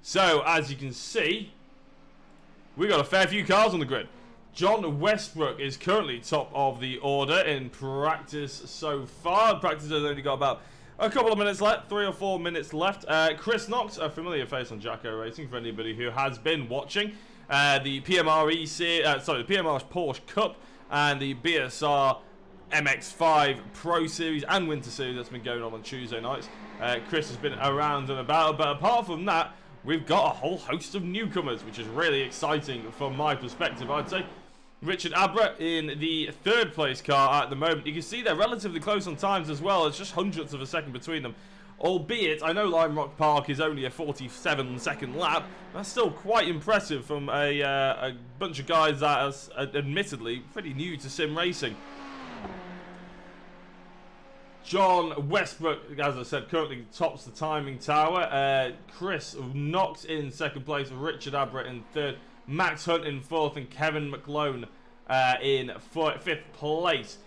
So, as you can see, we got a fair few cars on the grid. John Westbrook is currently top of the order in practice so far. Practice has only got about a couple of minutes left, 3 or 4 minutes left. Chris Knox, a familiar face on Jacko Racing for anybody who has been watching. The PMR Porsche Cup and the BSR MX5 Pro Series and Winter Series that's been going on Tuesday nights. Chris has been around and about, but apart from that, we've got a whole host of newcomers, which is really exciting from my perspective, I'd say. Richard Abra in the third place car at the moment. You can see they're relatively close on times as well. It's just hundredths of a second between them. Albeit, I know Lime Rock Park is only a 47-second lap. That's still quite impressive from a bunch of guys that are admittedly pretty new to sim racing. John Westbrook, as I said, currently tops the timing tower. Chris Knox in second place. Richard Abra in third. Max Hunt in fourth. And Kevin McClone in fifth place.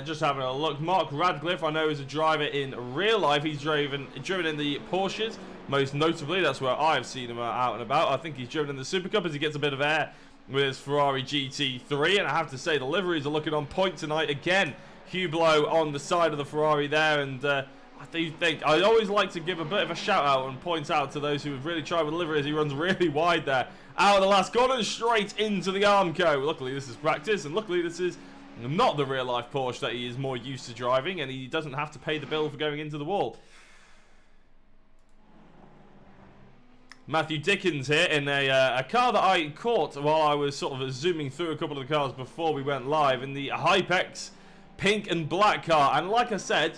Just having a look. Mark Radcliffe, I know, is a driver in real life. He's driven in the Porsches, most notably. That's where I've seen him out and about. I think he's driven in the Super Cup as he gets a bit of air with his Ferrari GT3. And I have to say, the liveries are looking on point tonight again. Hublot on the side of the Ferrari there, and I do think I always like to give a bit of a shout out and point out to those who have really tried with livery as he runs really wide there out of the last corner and straight into the Armco. Luckily this is practice, and luckily this is not the real life Porsche that he is more used to driving, and he doesn't have to pay the bill for going into the wall. Matthew Dickens here in a car that I caught while I was sort of zooming through a couple of the cars before we went live, in the Hypex pink and black car. And like I said,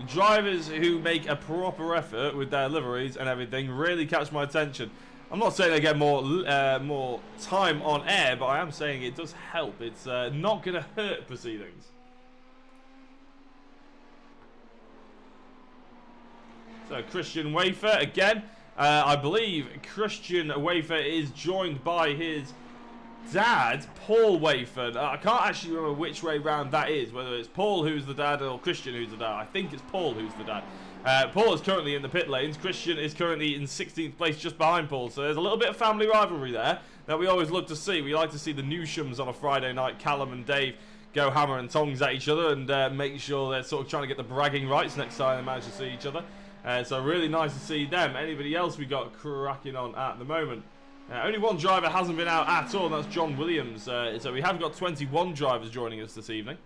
drivers who make a proper effort with their liveries and everything really catch my attention. I'm not saying they get more time on air, but I am saying it does help. It's not going to hurt proceedings. So Christian Wafer again. I believe Christian Wafer is joined by his dad, Paul Wafer. I can't actually remember which way round that is, whether it's Paul who's the dad or Christian who's the dad. I think it's Paul who's the dad. Paul is currently in the pit lanes. Christian is currently in 16th place just behind Paul. So there's a little bit of family rivalry there that we always look to see. We like to see the Newshams on a Friday night, Callum and Dave, go hammer and tongs at each other and make sure they're sort of trying to get the bragging rights next time they manage to see each other. So really nice to see them. Anybody else we got cracking on at the moment? Only one driver hasn't been out at all, and that's John Williams. So we have got 21 drivers joining us this evening.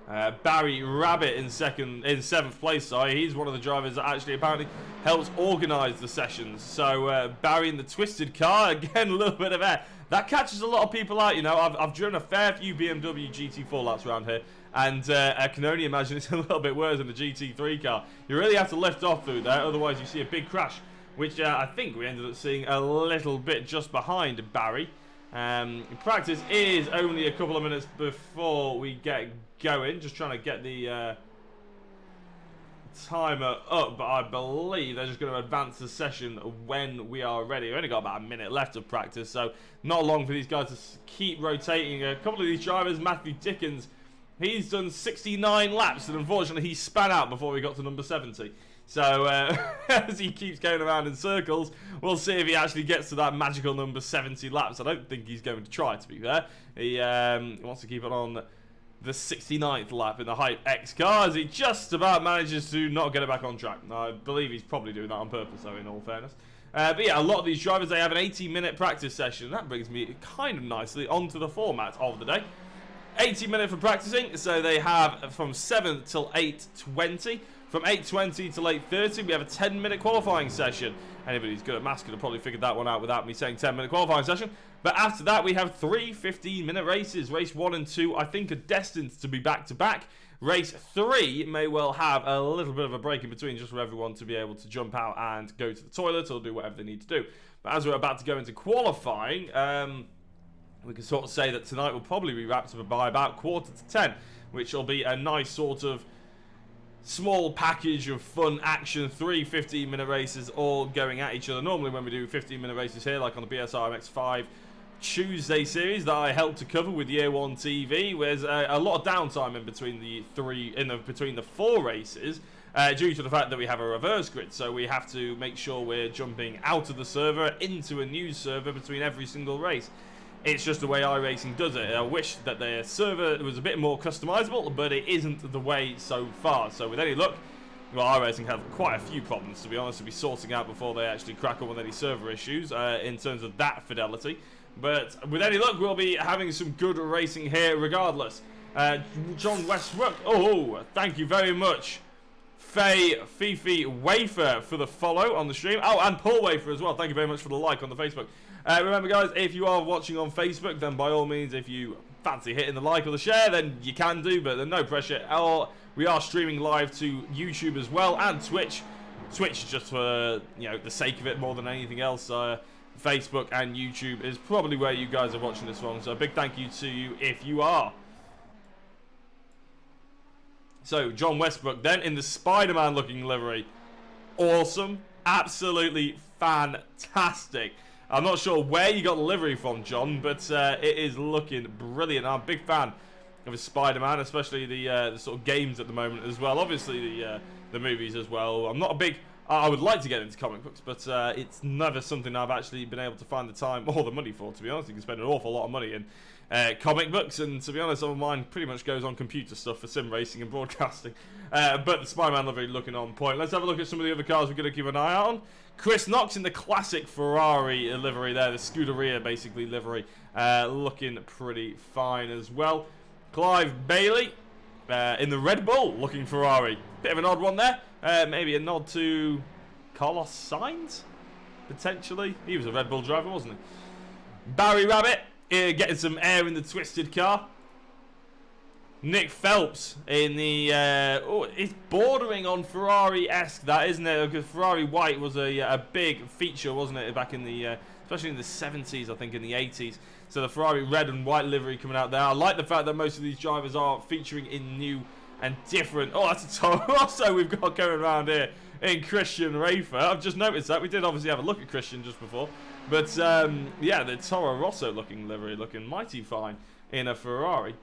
Barry Rabbit in seventh place. Sorry, he's one of the drivers that actually apparently helps organise the sessions. So Barry in the twisted car, again a little bit of air. That catches a lot of people out. You know, I've driven a fair few BMW GT4 laps around here, and I can only imagine it's a little bit worse than the GT3 car. You really have to lift off through there, otherwise you see a big crash, which I think we ended up seeing a little bit just behind Barry. Practice is only a couple of minutes before we get going. Just trying to get the timer up, but I believe they're just going to advance the session when we are ready. We've only got about a minute left of practice, so not long for these guys to keep rotating. A couple of these drivers, Matthew Dickens, he's done 69 laps, and unfortunately he span out before we got to number 70. So as he keeps going around in circles, we'll see if he actually gets to that magical number 70 laps. I don't think he's going to try, to be fair. He wants to keep it on the 69th lap in the Hype X car, as he just about manages to not get it back on track. I believe he's probably doing that on purpose, though, in all fairness. But yeah, a lot of these drivers, they have an 18-minute practice session. That brings me kind of nicely onto the format of the day. 80 minutes for practicing, so they have from 7 till 8:20. From 8:20 till 8:30, we have a 10-minute qualifying session. Anybody who's good at maths could have probably figured that one out without me saying 10-minute qualifying session. But after that, we have 3 15-minute races. Race 1 and 2, I think, are destined to be back-to-back. Race 3 may well have a little bit of a break in between, just for everyone to be able to jump out and go to the toilet or do whatever they need to do. But as we're about to go into qualifying, we can sort of say that tonight will probably be wrapped up by about 9:45, which will be a nice sort of small package of fun action. 3 15-minute races all going at each other. Normally when we do 15-minute races here, like on the BSR MX5 Tuesday series that I helped to cover with Year One TV, there's a lot of downtime in between the 4 races, due to the fact that we have a reverse grid, so we have to make sure we're jumping out of the server into a new server between every single race. It's just the way iRacing does it. I wish that their server was a bit more customizable, but it isn't the way so far. So with any luck, well, iRacing have quite a few problems, to be honest, to be sorting out before they actually crack on with any server issues in terms of that fidelity. But with any luck, we'll be having some good racing here regardless. John Westbrook, oh, thank you very much. Fifi Wafer for the follow on the stream. Oh, and Paul Wafer as well. Thank you very much for the like on the Facebook. Remember, guys, if you are watching on Facebook, then by all means, if you fancy hitting the like or the share, then you can do, but there's no pressure. We are streaming live to YouTube as well and Twitch. Twitch just for, you know, the sake of it more than anything else. Facebook and YouTube is probably where you guys are watching this one. So a big thank you to you if you are. So John Westbrook then in the Spider-Man looking livery. Awesome. Absolutely fantastic. I'm not sure where you got the livery from, John, but it is looking brilliant. I'm a big fan of a Spider-Man, especially the sort of games at the moment as well. Obviously the movies as well. I'm not a big... I would like to get into comic books, but it's never something I've actually been able to find the time or the money for, to be honest. You can spend an awful lot of money in comic books, and to be honest, some of mine pretty much goes on computer stuff for sim racing and broadcasting. But the Spider-Man livery looking on point. Let's have a look at some of the other cars we're going to keep an eye out on. Chris Knox in the classic Ferrari livery there, the Scuderia basically livery, looking pretty fine as well. Clive Bailey in the Red Bull looking Ferrari. Bit of an odd one there. Maybe a nod to Carlos Sainz, potentially. He was a Red Bull driver, wasn't he? Barry Rabbit getting some air in the twisted car. Nick Phelps in the... it's bordering on Ferrari-esque, that, isn't it? Because Ferrari white was a big feature, wasn't it, back in the... especially in the 70s, I think, in the 80s. So the Ferrari red and white livery coming out there. I like the fact that most of these drivers are featuring in new and different... Oh, that's a Toro Rosso we've got going around here in Christian Rafer. I've just noticed that. We did obviously have a look at Christian just before. But, yeah, the Toro Rosso looking livery looking mighty fine in a Ferrari.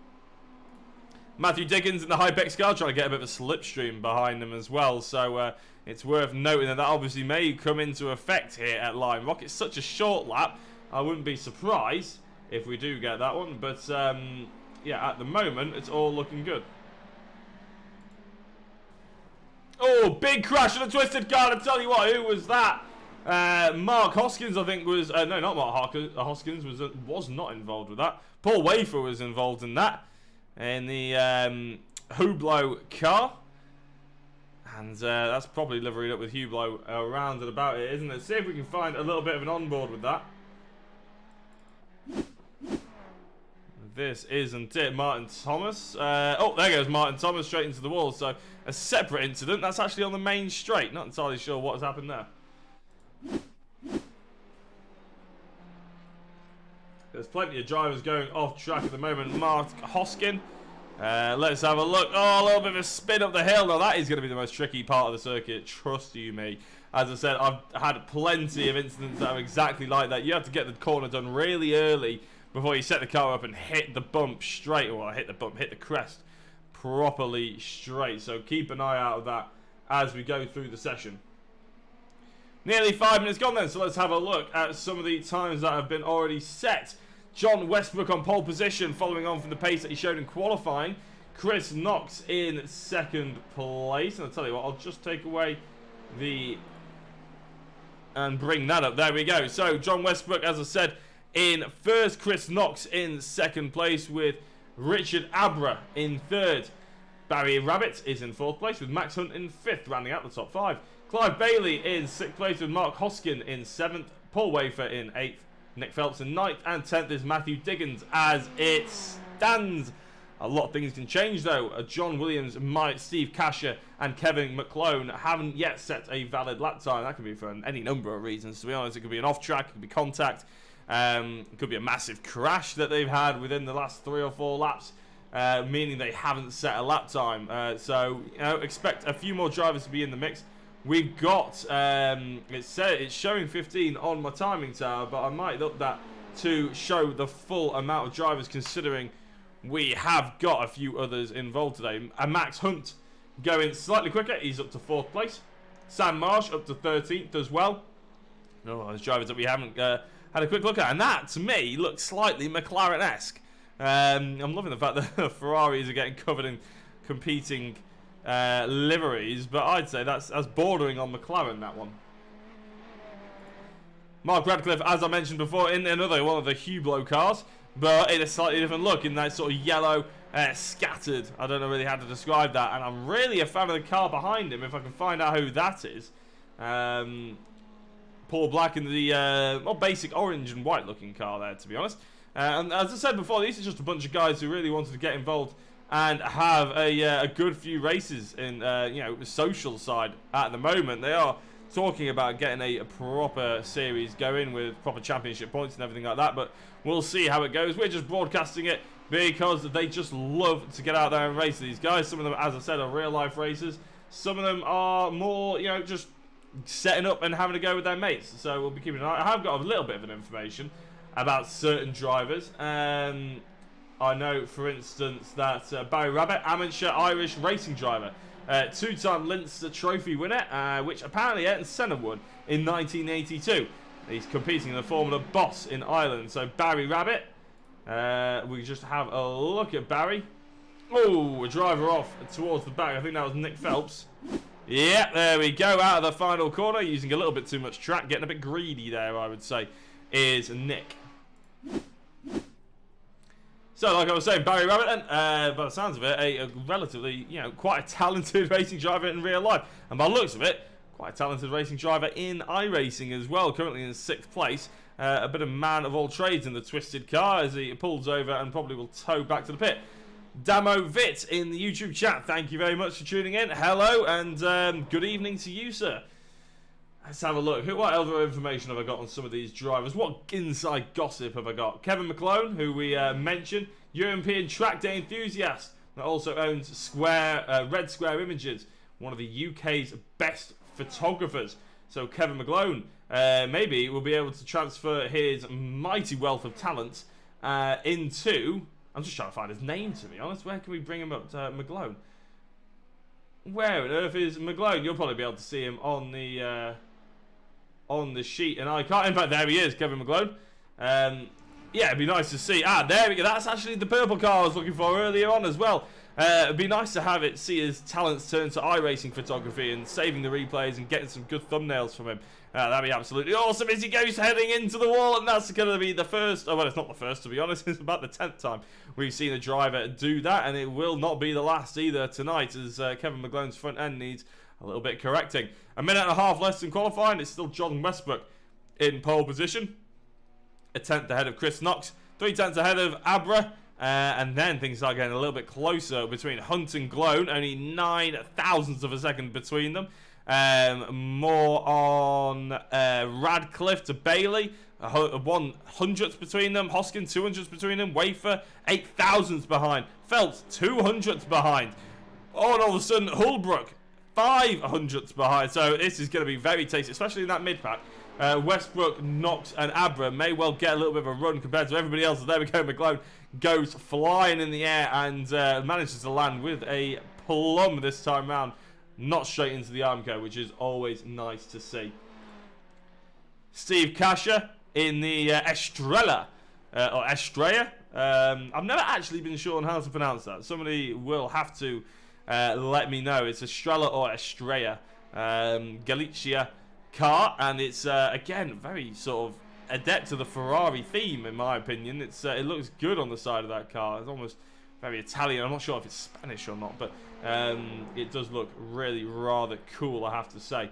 Matthew Dickens in the Hypex car trying to get a bit of a slipstream behind them as well. So it's worth noting that obviously may come into effect here at Lime Rock. It's such a short lap. I wouldn't be surprised if we do get that one. But, yeah, at the moment, it's all looking good. Oh, big crash on a twisted car. I tell you what, who was that? Mark Hoskins, I think, was... no, not Mark Hoskins, was not involved with that. Paul Wafer was involved in that. In the Hublot car. And that's probably liveried up with Hublot around and about it, isn't it? See if we can find a little bit of an onboard with that. This isn't it. Martin Thomas. Oh, there goes Martin Thomas straight into the wall. So a separate incident. That's actually on the main straight. Not entirely sure what has happened there. There's plenty of drivers going off track at the moment. Mark Hoskin. Let's have a look. Oh, a little bit of a spin up the hill. Now, that is going to be the most tricky part of the circuit. Trust you me. As I said, I've had plenty of incidents that are exactly like that. You have to get the corner done really early before you set the car up and hit the bump straight. Well, hit the crest properly straight. So keep an eye out of that as we go through the session. Nearly 5 minutes gone then, so let's have a look at some of the times that have been already set. John Westbrook on pole position, following on from the pace that he showed in qualifying. Chris Knox in second place. And I'll tell you what, I'll just take away the... and bring that up. There we go. So, John Westbrook, as I said, in first. Chris Knox in second place with Richard Abra in third. Barry Rabbit is in fourth place with Max Hunt in fifth, rounding out the top 5. Clive Bailey in sixth place with Mark Hoskin in seventh. Paul Wafer in eighth. Nick Phelps in ninth. And 10th is Matthew Diggins as it stands. A lot of things can change though. John Williams, Steve Casher and Kevin McClone haven't yet set a valid lap time. That could be for any number of reasons, to be honest. It could be an off track, it could be contact, it could be a massive crash that they've had within the last 3 or 4 laps, meaning they haven't set a lap time. So, you know, expect a few more drivers to be in the mix. We've got, it's showing 15 on my timing tower, but I might up that to show the full amount of drivers, considering we have got a few others involved today. Max Hunt going slightly quicker. He's up to 4th place. Sam Marsh up to 13th as well. No, those drivers that we haven't had a quick look at. And that, to me, looks slightly McLaren-esque. I'm loving the fact that Ferraris are getting covered in competing liveries. But I'd say that's bordering on McLaren, that one. Mark Radcliffe, as I mentioned before, in another one of the Hublot cars. But in a slightly different look, in that sort of yellow, scattered. I don't know really how to describe that. And I'm really a fan of the car behind him, if I can find out who that is. Paul Black in the basic orange and white looking car there, to be honest. And as I said before, these are just a bunch of guys who really wanted to get involved and have a good few races in the social side at the moment. They are talking about getting a proper series going with proper championship points and everything like that, but we'll see how it goes. We're just broadcasting it because they just love to get out there and race these guys. Some of them, as I said, are real life racers. Some of them are more, just setting up and having a go with their mates. So we'll be keeping an eye. I have got a little bit of an information about certain drivers. I know, for instance, that Barry Rabbit, amateur Irish racing driver, 2-time Leinster Trophy winner, which apparently Ayrton Senna won in 1982. He's competing in the Formula Boss in Ireland. So Barry Rabbit, we just have a look at Barry. Oh, a driver off towards the back. I think that was Nick Phelps. Yeah, there we go, out of the final corner, using a little bit too much track, getting a bit greedy there, I would say, is Nick. So, like I was saying, Barry Rabbit, by the sounds of it, a relatively, quite a talented racing driver in real life. And by the looks of it, quite a talented racing driver in iRacing as well, currently in 6th place. A bit of man of all trades in the twisted car as he pulls over and probably will tow back to the pit. Damo Vit in the YouTube chat, thank you very much for tuning in. Hello, and good evening to you, sir. Let's have a look. What other information have I got on some of these drivers? What inside gossip have I got? Kevin McClone, who we mentioned, European track day enthusiast that also owns Red Square Images, one of the UK's best photographers. So Kevin McClone maybe will be able to transfer his mighty wealth of talent into... I'm just trying to find his name, to be honest. Where can we bring him up to McClone? Where on earth is McClone? You'll probably be able to see him on the sheet, and I can't. In fact, there he is, Kevin McClone. Yeah, it'd be nice to see. There we go. That's actually the purple car I was looking for earlier on as well. It'd be nice to have it, see his talents turn to iRacing photography and saving the replays and getting some good thumbnails from him. That'd be absolutely awesome as he goes heading into the wall, and that's going to be the first. Oh, well, it's not the first, to be honest. It's about the 10th time we've seen a driver do that, and it will not be the last either tonight, as Kevin McClone's front end needs a little bit correcting. A minute and a half less than qualifying. It's still John Westbrook in pole position. A 10th ahead of Chris Knox. 3/10 ahead of Abra. And then things start getting a little bit closer between Hunt and Glone. Only 9 thousandths of a second between them. More on Radcliffe to Bailey. 1/100th between them. Hoskin 200ths between them. Wafer 8 thousandths behind. Phelps 200ths behind. Oh, and all of a sudden Holbrook 500ths behind. So this is going to be very tasty, especially in that mid pack. Westbrook, Knox and Abra may well get a little bit of a run compared to everybody else. There we go. McClone goes flying in the air and manages to land with a plum this time round. Not straight into the Armco, which is always nice to see. Steve Kasher in the Estrella, or Estrella. I've never actually been sure on how to pronounce that. Somebody will have to let me know. It's Estrella or Estrella. Galicia car, and it's again very sort of adept to the Ferrari theme, in my opinion. It looks good on the side of that car. It's almost very Italian. I'm not sure if it's Spanish or not, but it does look really rather cool, I have to say.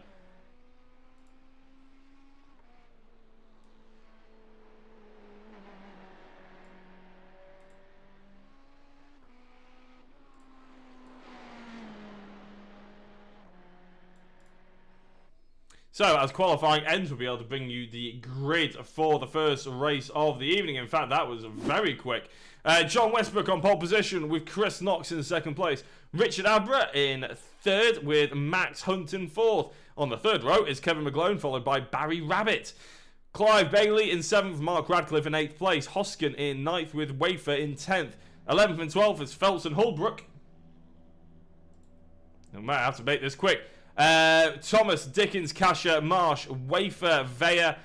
So, as qualifying ends, we'll be able to bring you the grid for the first race of the evening. In fact, that was very quick. John Westbrook on pole position with Chris Knox in second place. Richard Abra in third with Max Hunt in fourth. On the third row is Kevin McClone, followed by Barry Rabbit. Clive Bailey in seventh, Mark Radcliffe in eighth place. Hoskin in ninth with Wafer in 10th. 11th and 12th is Phelps and Holbrook. I might have to make this quick. Thomas, Dickens, Kasha, Marsh, Wafer, Veyer,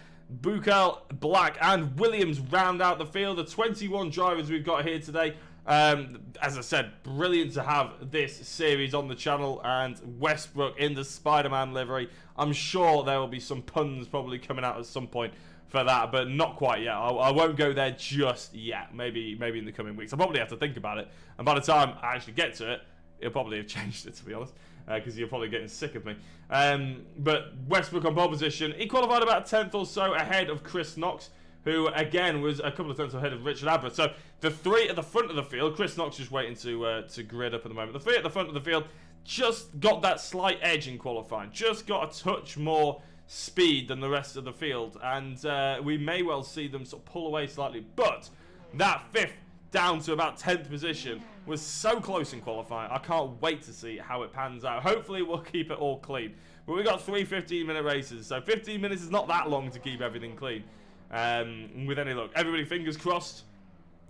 Bukal, Black, and Williams round out the field. The 21 drivers we've got here today. As I said, brilliant to have this series on the channel, and Westbrook in the Spider-Man livery. I'm sure there will be some puns probably coming out at some point for that, but not quite yet. I won't go there just yet. Maybe in the coming weeks. I'll probably have to think about it, and by the time I actually get to it, it'll probably have changed it, to be honest, because you're probably getting sick of me. But Westbrook on pole position. He qualified about 10th or so ahead of Chris Knox, who, again, was a couple of tenths ahead of Richard Abra. So, the three at the front of the field, Chris Knox just waiting to grid up at the moment. The three at the front of the field just got that slight edge in qualifying. Just got a touch more speed than the rest of the field. And we may well see them sort of pull away slightly. But that 5th down to about 10th position was so close in qualifying. I can't wait to see how it pans out. Hopefully, we'll keep it all clean. But we've got 3 15-minute races. So, 15 minutes is not that long to keep everything clean. With any luck. Everybody fingers crossed,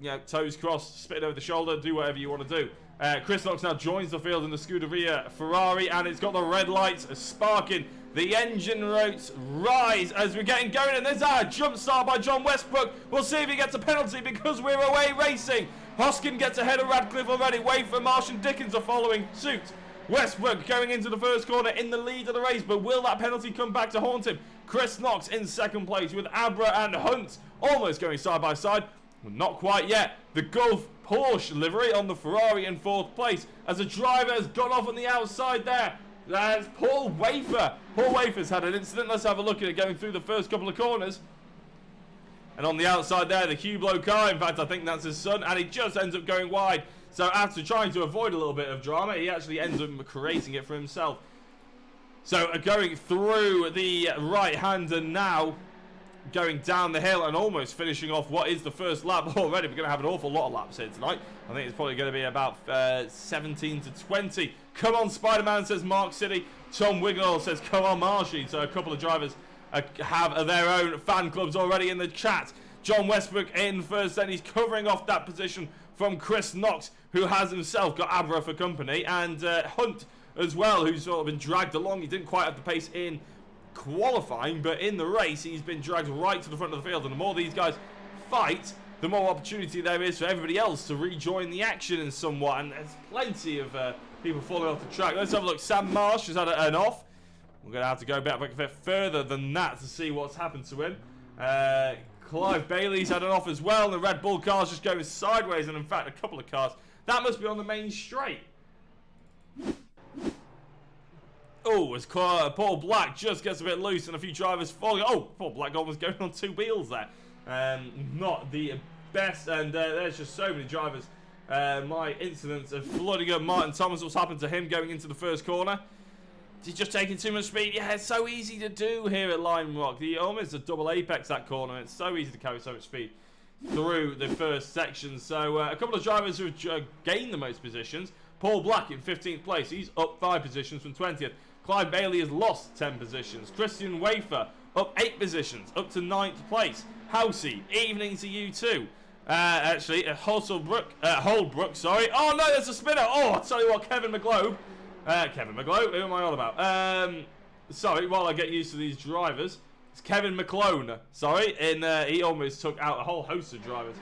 you know, toes crossed, spit over the shoulder, do whatever you want to do. Chris Knox now joins the field in the Scuderia Ferrari, and it's got the red lights sparking. The engine notes rise as we're getting going, and there's a jump start by John Westbrook. We'll see if he gets a penalty because we're away racing. Hoskin gets ahead of Radcliffe already. Wafer, Marsh and Dickens are following suit. Westbrook going into the first corner in the lead of the race, but will that penalty come back to haunt him? Chris Knox in second place with Abra and Hunt almost going side by side. Well, not quite yet. The Gulf Porsche livery on the Ferrari in 4th place as a driver has gone off on the outside there. There's Paul Wafer. Paul Wafer's had an incident. Let's have a look at it going through the first couple of corners. And on the outside there, the Hublot car. In fact, I think that's his son. And he just ends up going wide. So after trying to avoid a little bit of drama, he actually ends up creating it for himself. So going through the right-hander now, going down the hill and almost finishing off what is the first lap already. We're going to have an awful lot of laps here tonight. I think it's probably going to be about 17 to 20. Come on, Spider-Man, says Mark City. Tom Wignall says, come on, Marshy. So a couple of drivers have their own fan clubs already in the chat. John Westbrook in first, then he's covering off that position from Chris Knox, who has himself got Abra for company, and Hunt as well, who's sort of been dragged along. He didn't quite have the pace in qualifying, but in the race, he's been dragged right to the front of the field, and the more these guys fight, the more opportunity there is for everybody else to rejoin the action in somewhat, and there's plenty of people falling off the track. Let's have a look. Sam Marsh has had an off. We're going to have to go back a bit further than that to see what's happened to him. Clive Bailey's had an off as well, and the Red Bull car's just going sideways, and in fact a couple of cars. That must be on the main straight. Oh, as Paul Black just gets a bit loose and a few drivers falling. Oh, Paul Black almost going on 2 wheels there. Not the best, and there's just so many drivers. My incidents of flooding up Martin Thomas. What's happened to him going into the first corner? He's just taking too much speed. Yeah, it's so easy to do here at Lime Rock. Almost a double apex, that corner. It's so easy to carry so much speed through the first section. So a couple of drivers who have gained the most positions. Paul Black in 15th place. He's up 5 positions from 20th. Clive Bailey has lost 10 positions. Christian Wafer up 8 positions, up to 9th place. Housey, evening to you too. Actually, Holbrook, sorry. Oh no, there's a spinner. Oh, I'll tell you what, Kevin McGlobe, who am I on about? Sorry, while I get used to these drivers, it's Kevin McClone, sorry, and he almost took out a whole host of drivers.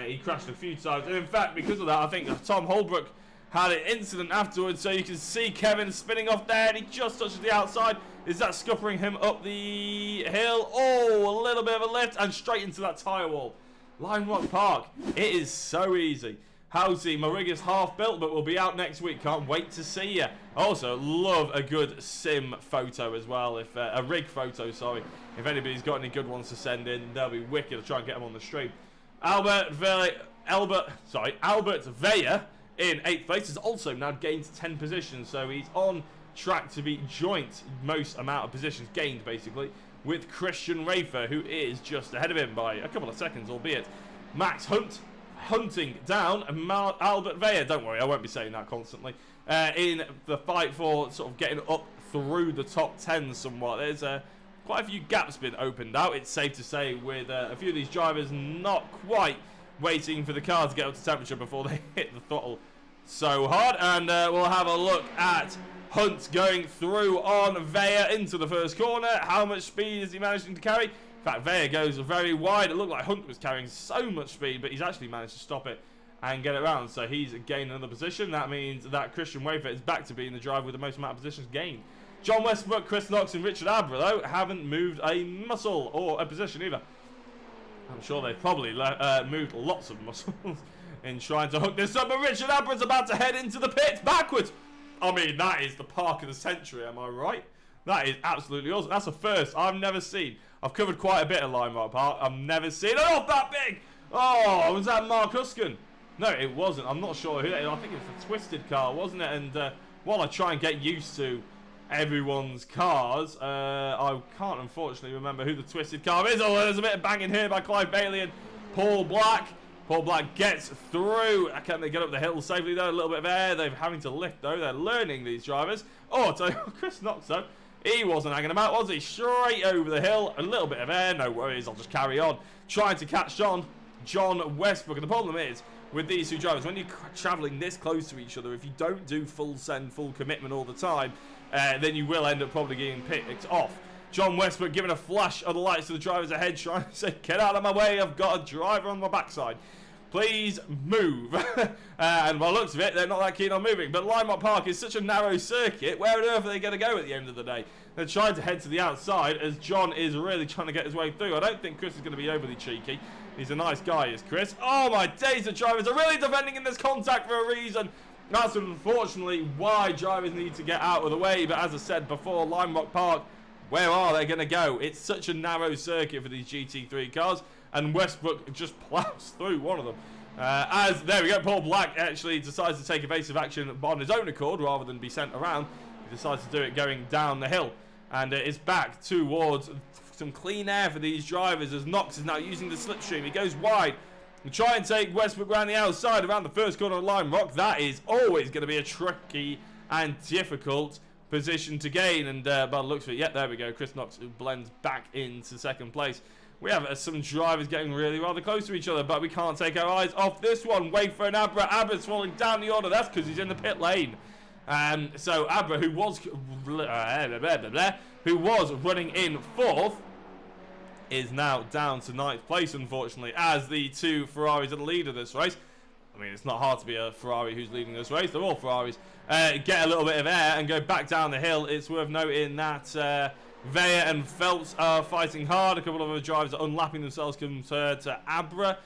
He crashed a few times, and in fact, because of that, I think Tom Holbrook had an incident afterwards, so you can see Kevin spinning off there, and he just touches the outside. Is that scuppering him up the hill? Oh, a little bit of a lift, and straight into that tyre wall. Lime Rock Park, it is so easy. Housey, my rig is half built, but we'll be out next week. Can't wait to see you. Also, love a good sim photo as well. If a rig photo, sorry. If anybody's got any good ones to send in, they'll be wicked. I'll try and get them on the stream. Albert Veyer in 8th place has also now gained 10 positions, so he's on track to be joint most amount of positions gained, basically, with Christian Rafer, who is just ahead of him by a couple of seconds, albeit. Max Hunt hunting down Albert Veyer. Don't worry, I won't be saying that constantly. In the fight for sort of getting up through the top 10 somewhat. There's quite a few gaps been opened out, it's safe to say, with a few of these drivers not quite waiting for the car to get up to temperature before they hit the throttle so hard. And we'll have a look at Hunt going through on Veya into the first corner. How much speed is he managing to carry? In fact, Veya goes very wide. It looked like Hunt was carrying so much speed, but he's actually managed to stop it and get it around. So he's gained another position. That means that Christian Wafer is back to being the driver with the most amount of positions gained. John Westbrook, Chris Knox and Richard Abra, though, haven't moved a muscle or a position either. I'm sure they've probably moved lots of muscles in trying to hook this up. But Richard Abra's about to head into the pits backwards. I mean, that is the park of the century, am I right? That is absolutely awesome. That's a first I've never seen. I've covered quite a bit of Lime Rock Park. I've never seen it off that big. Oh, was that Mark Huskin? No, it wasn't. I'm not sure who that is. I think it's a Twisted car, wasn't it? And while I try and get used to everyone's cars, I can't unfortunately remember who the Twisted car is. Oh, there's a bit of banging here by Clive Bailey and Paul Black. Paul Black gets through. Can they get up the hill safely though? A little bit of air. They're having to lift though. They're learning, these drivers. Oh, so Chris Knox though. He wasn't hanging about, was he? Straight over the hill. A little bit of air. No worries. I'll just carry on. Trying to catch John Westbrook. And the problem is, with these two drivers, when you're travelling this close to each other, if you don't do full send, full commitment all the time, then you will end up probably getting picked off. John Westbrook giving a flash of the lights to the drivers ahead, trying to say, get out of my way, I've got a driver on my backside. Please move. And by the looks of it, they're not that keen on moving. But Lime Rock Park is such a narrow circuit, where on earth are they going to go at the end of the day? They're trying to head to the outside, as John is really trying to get his way through. I don't think Chris is going to be overly cheeky. He's a nice guy, is Chris. Oh my days, the drivers are really defending in this contact for a reason. That's unfortunately why drivers need to get out of the way. But as I said before, Lime Rock Park, where are they going to go? It's such a narrow circuit for these GT3 cars. And Westbrook just plows through one of them. There we go, Paul Black actually decides to take evasive action on his own accord rather than be sent around. He decides to do it going down the hill. And it's back towards some clean air for these drivers as Knox is now using the slipstream. He goes wide and try and take Westbrook around the outside around the first corner of Lime Rock. That is always going to be a tricky and difficult position to gain. And by the looks of it, yeah, there we go. Chris Knox blends back into second place. We have some drivers getting really rather close to each other, but we can't take our eyes off this one. Wait for an Abra. Abra's falling down the order. That's because he's in the pit lane. So Abra, who was running in fourth, is now down to ninth place, unfortunately, as the two Ferraris are the lead of this race. I mean, it's not hard to be a Ferrari who's leading this race. They're all Ferraris. Get a little bit of air and go back down the hill. It's worth noting that Veya and Phelps are fighting hard. A couple of other drivers are unlapping themselves compared to Abra.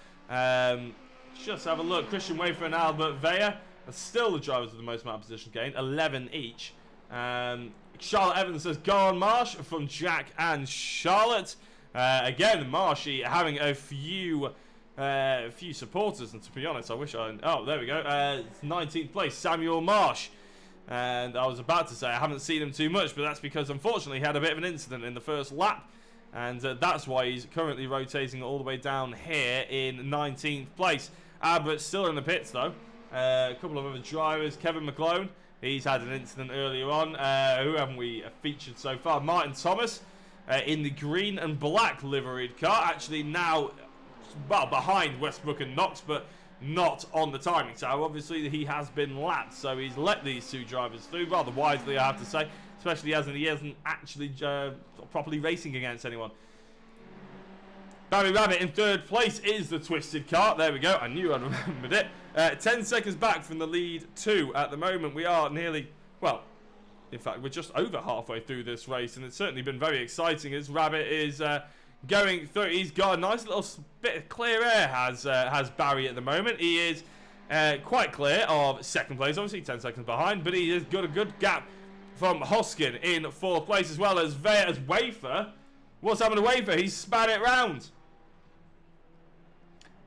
Just have a look. Christian Wafer and Albert Veya are still the drivers with the most amount of position gained, 11 each. Charlotte Evans says, go on Marsh, from Jack and Charlotte. Again, Marshy having a few supporters, and to be honest, I wish I... Oh, there we go. 19th place, Samuel Marsh. And I was about to say I haven't seen him too much, but that's because, unfortunately, he had a bit of an incident in the first lap. And that's why he's currently rotating all the way down here in 19th place. Abbott's still in the pits, though. A couple of other drivers. Kevin McClone, he's had an incident earlier on. Who haven't we featured so far? Martin Thomas in the green and black liveried car. Actually now, well, behind Westbrook and Knox, but not on the timing tower. Obviously, he has been lapped, so he's let these two drivers through rather wisely, I have to say, especially as he hasn't actually properly racing against anyone. Barry Rabbit in third place is the twisted car. There we go. I knew I'd remembered it. 10 seconds back from the lead 2 at the moment. We are nearly, well, in fact, we're just over halfway through this race, and it's certainly been very exciting as Rabbit is going through. He's got a nice little bit of clear air, has Barry at the moment. He is quite clear of second place, obviously 10 seconds behind, but he has got a good gap from Hoskin in fourth place, as well as Veya's Wafer. What's happened to Wafer? He's spat it round.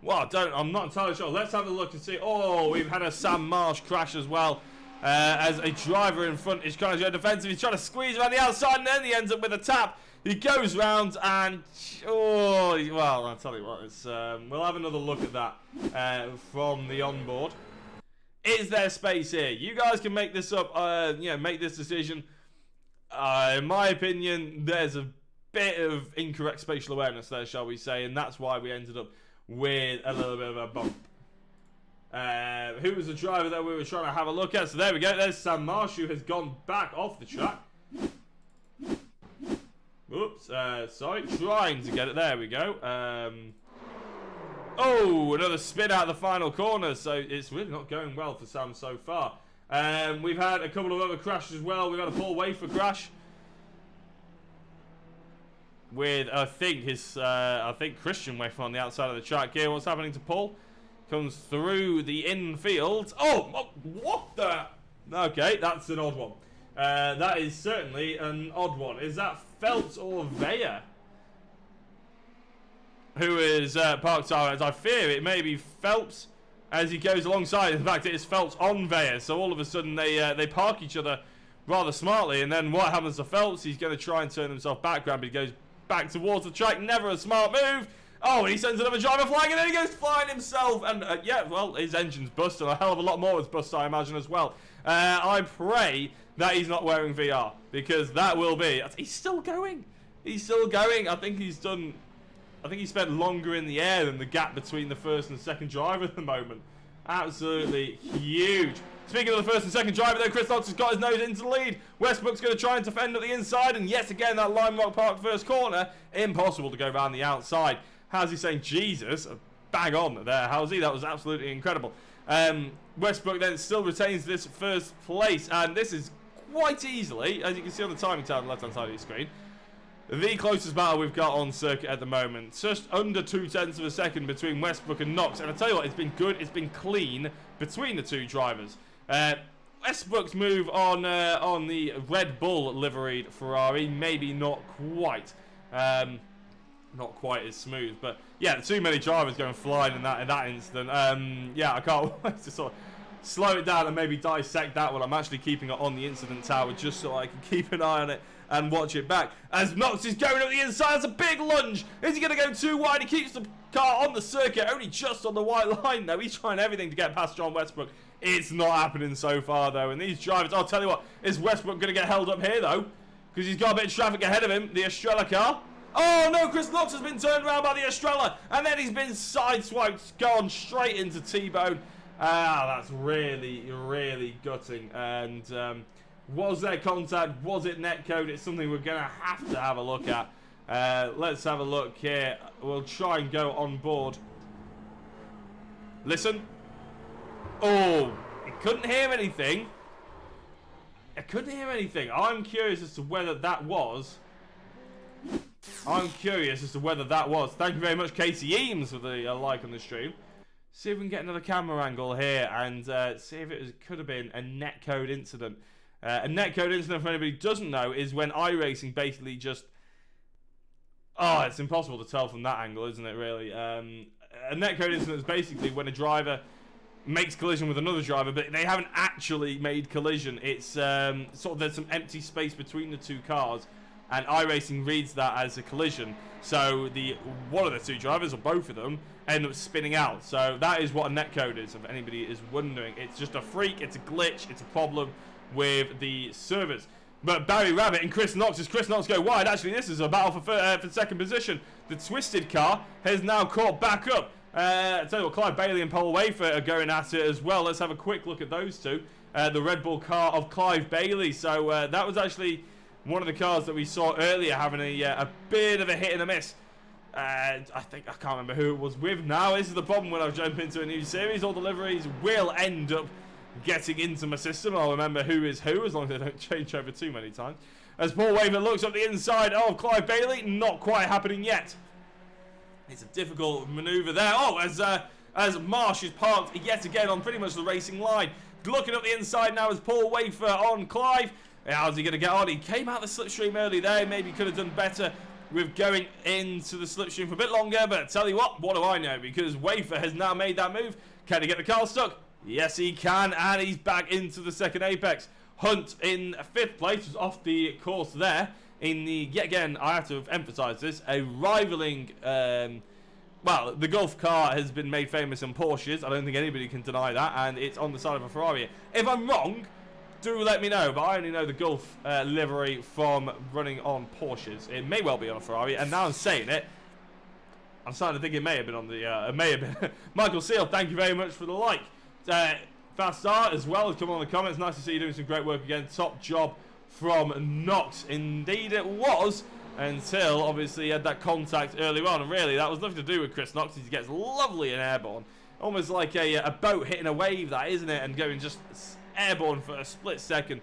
Well, I'm not entirely sure. Let's have a look and see. Oh, we've had a Sam Marsh crash as well. As a driver in front is trying to go defensive. He's trying to squeeze around the outside, and then he ends up with a tap. He goes round and, oh, well, I'll tell you what. It's, we'll have another look at that from the onboard. Is there space here? You guys can make this up, make this decision. In my opinion, there's a bit of incorrect spatial awareness there, shall we say, and that's why we ended up with a little bit of a bump. Who was the driver that we were trying to have a look at? So there we go. There's Sam Marsh, who has gone back off the track. Oops, sorry, trying to get it. There we go. Oh, another spin out of the final corner. So it's really not going well for Sam so far. We've had a couple of other crashes as well. We've had a Paul Wafer crash with I think Christian Wafer on the outside of the track here. What's happening to Paul? Comes through the infield. Oh, what the? Okay, that's an odd one. That is certainly an odd one. Is that Phelps or Veyer who is parked out? I fear it may be Phelps as he goes alongside. In fact, it is Phelps on Veyer. So all of a sudden they park each other rather smartly. And then what happens to Phelps? He's going to try and turn himself back around, but he goes back towards the track. Never a smart move. Oh, and he sends another driver flying, and then he goes flying himself. And yeah, well, his engine's busted. A hell of a lot more is busted, I imagine, as well. I pray that he's not wearing VR, because that will be. He's still going. He's still going. I think he spent longer in the air than the gap between the first and second driver at the moment. Absolutely huge. Speaking of the first and second driver, though, Chris Knox has got his nose into the lead. Westbrook's going to try and defend at the inside, and yet again, that Lime Rock Park first corner, impossible to go around the outside. How's he saying Jesus? Bang on there, how's he? That was absolutely incredible. Westbrook then still retains this first place, and this is quite easily, as you can see on the timing tab on the left-hand side of your screen, the closest battle we've got on circuit at the moment. Just under 0.2 of a second between Westbrook and Knox. And I tell you what, it's been good, it's been clean between the two drivers. Westbrook's move on the Red Bull liveried Ferrari, maybe not quite as smooth, but yeah, too many drivers going flying in that instant. Yeah, I can't wait to sort of slow it down and maybe dissect that one. I'm actually keeping it on the incident tower just so I can keep an eye on it and watch it back. As Knox is going up the inside, it's a big lunge. Is he going to go too wide? He keeps the car on the circuit, only just on the white line though. He's trying everything to get past John Westbrook. It's not happening so far though, and these drivers, I'll tell you what, is Westbrook going to get held up here though? Because he's got a bit of traffic ahead of him, the Estrella car. Oh no, Chris Knox has been turned around by the Estrella, and then he's been sideswiped, gone straight into T-Bone. That's really, really gutting. And was there contact? Was it netcode? It's something we're going to have a look at. Let's have a look here. We'll try and go on board. Listen. Oh, I couldn't hear anything. I'm curious as to whether that was. Thank you very much, Casey Eames, for the like on the stream. See if we can get another camera angle here and see if it could have been a netcode incident. A netcode incident, for anybody who doesn't know, is when iRacing basically just... Oh, it's impossible to tell from that angle, isn't it, really? A netcode incident is basically when a driver makes collision with another driver, but they haven't actually made collision. It's sort of there's some empty space between the two cars, and iRacing reads that as a collision. So one of the two drivers, or both of them, end up spinning out. So that is what a netcode is, if anybody is wondering. It's just a freak, it's a glitch, it's a problem with the servers. But Barry Rabbit and Chris Knox, as Chris Knox go wide, actually this is a battle for second position. The twisted car has now caught back up. I tell you what, Clive Bailey and Paul Wafer are going at it as well. Let's have a quick look at those two. The Red Bull car of Clive Bailey. So that was actually one of the cars that we saw earlier having a bit of a hit and a miss. I can't remember who it was with now. This is the problem when I jump into a new series. All deliveries will end up getting into my system. I'll remember who is who as long as they don't change over too many times. As Paul Wafer looks up the inside of Clive Bailey, not quite happening yet. It's a difficult manoeuvre there. Oh, as Marsh is parked yet again on pretty much the racing line. Looking up the inside now is Paul Wafer on Clive. How's he going to get on? He came out the slipstream early there. Maybe could have done better with going into the slipstream for a bit longer. But tell you what do I know? Because Wafer has now made that move. Can he get the car stuck? Yes, he can. And he's back into the second apex. Hunt in fifth place was off the course there. In the, yet again, I have to emphasise this, a rivaling, well, the Golf car has been made famous in Porsches. I don't think anybody can deny that. And it's on the side of a Ferrari. If I'm wrong, do let me know, but I only know the Golf livery from running on Porsches. It may well be on a Ferrari, and now I'm saying it, I'm starting to think it may have been on the, it may have been. Michael Seal, thank you very much for the like. Fast start as well has come on the comments. Nice to see you doing some great work again. Top job from Knox. Indeed it was, until obviously he had that contact earlier on. And really, that was nothing to do with Chris Knox. He gets lovely and airborne. Almost like a boat hitting a wave, that, isn't it? And going just airborne for a split second.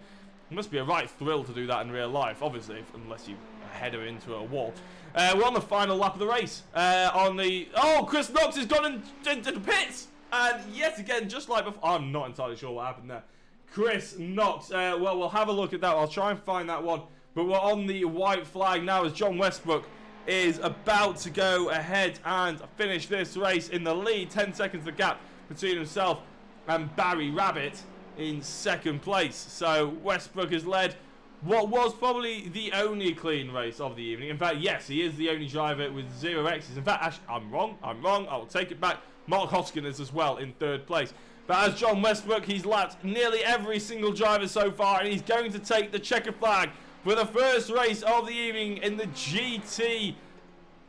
It must be a right thrill to do that in real life, obviously, unless you header into a wall. We're on the final lap of the race. Oh, Chris Knox has gone into the pits. And yet again, just like before, I'm not entirely sure what happened there. Chris Knox, well, we'll have a look at that. I'll try and find that one. But we're on the white flag now as John Westbrook is about to go ahead and finish this race in the lead. 10 seconds the gap between himself and Barry Rabbit in second place. So Westbrook has led what was probably the only clean race of the evening. In fact, yes, he is the only driver with 0 X's. In fact, actually, I'm wrong. I'll take it back. Mark Hoskin is as well in third place. But as John Westbrook, he's lapped nearly every single driver so far, and he's going to take the checkered flag for the first race of the evening in the GT,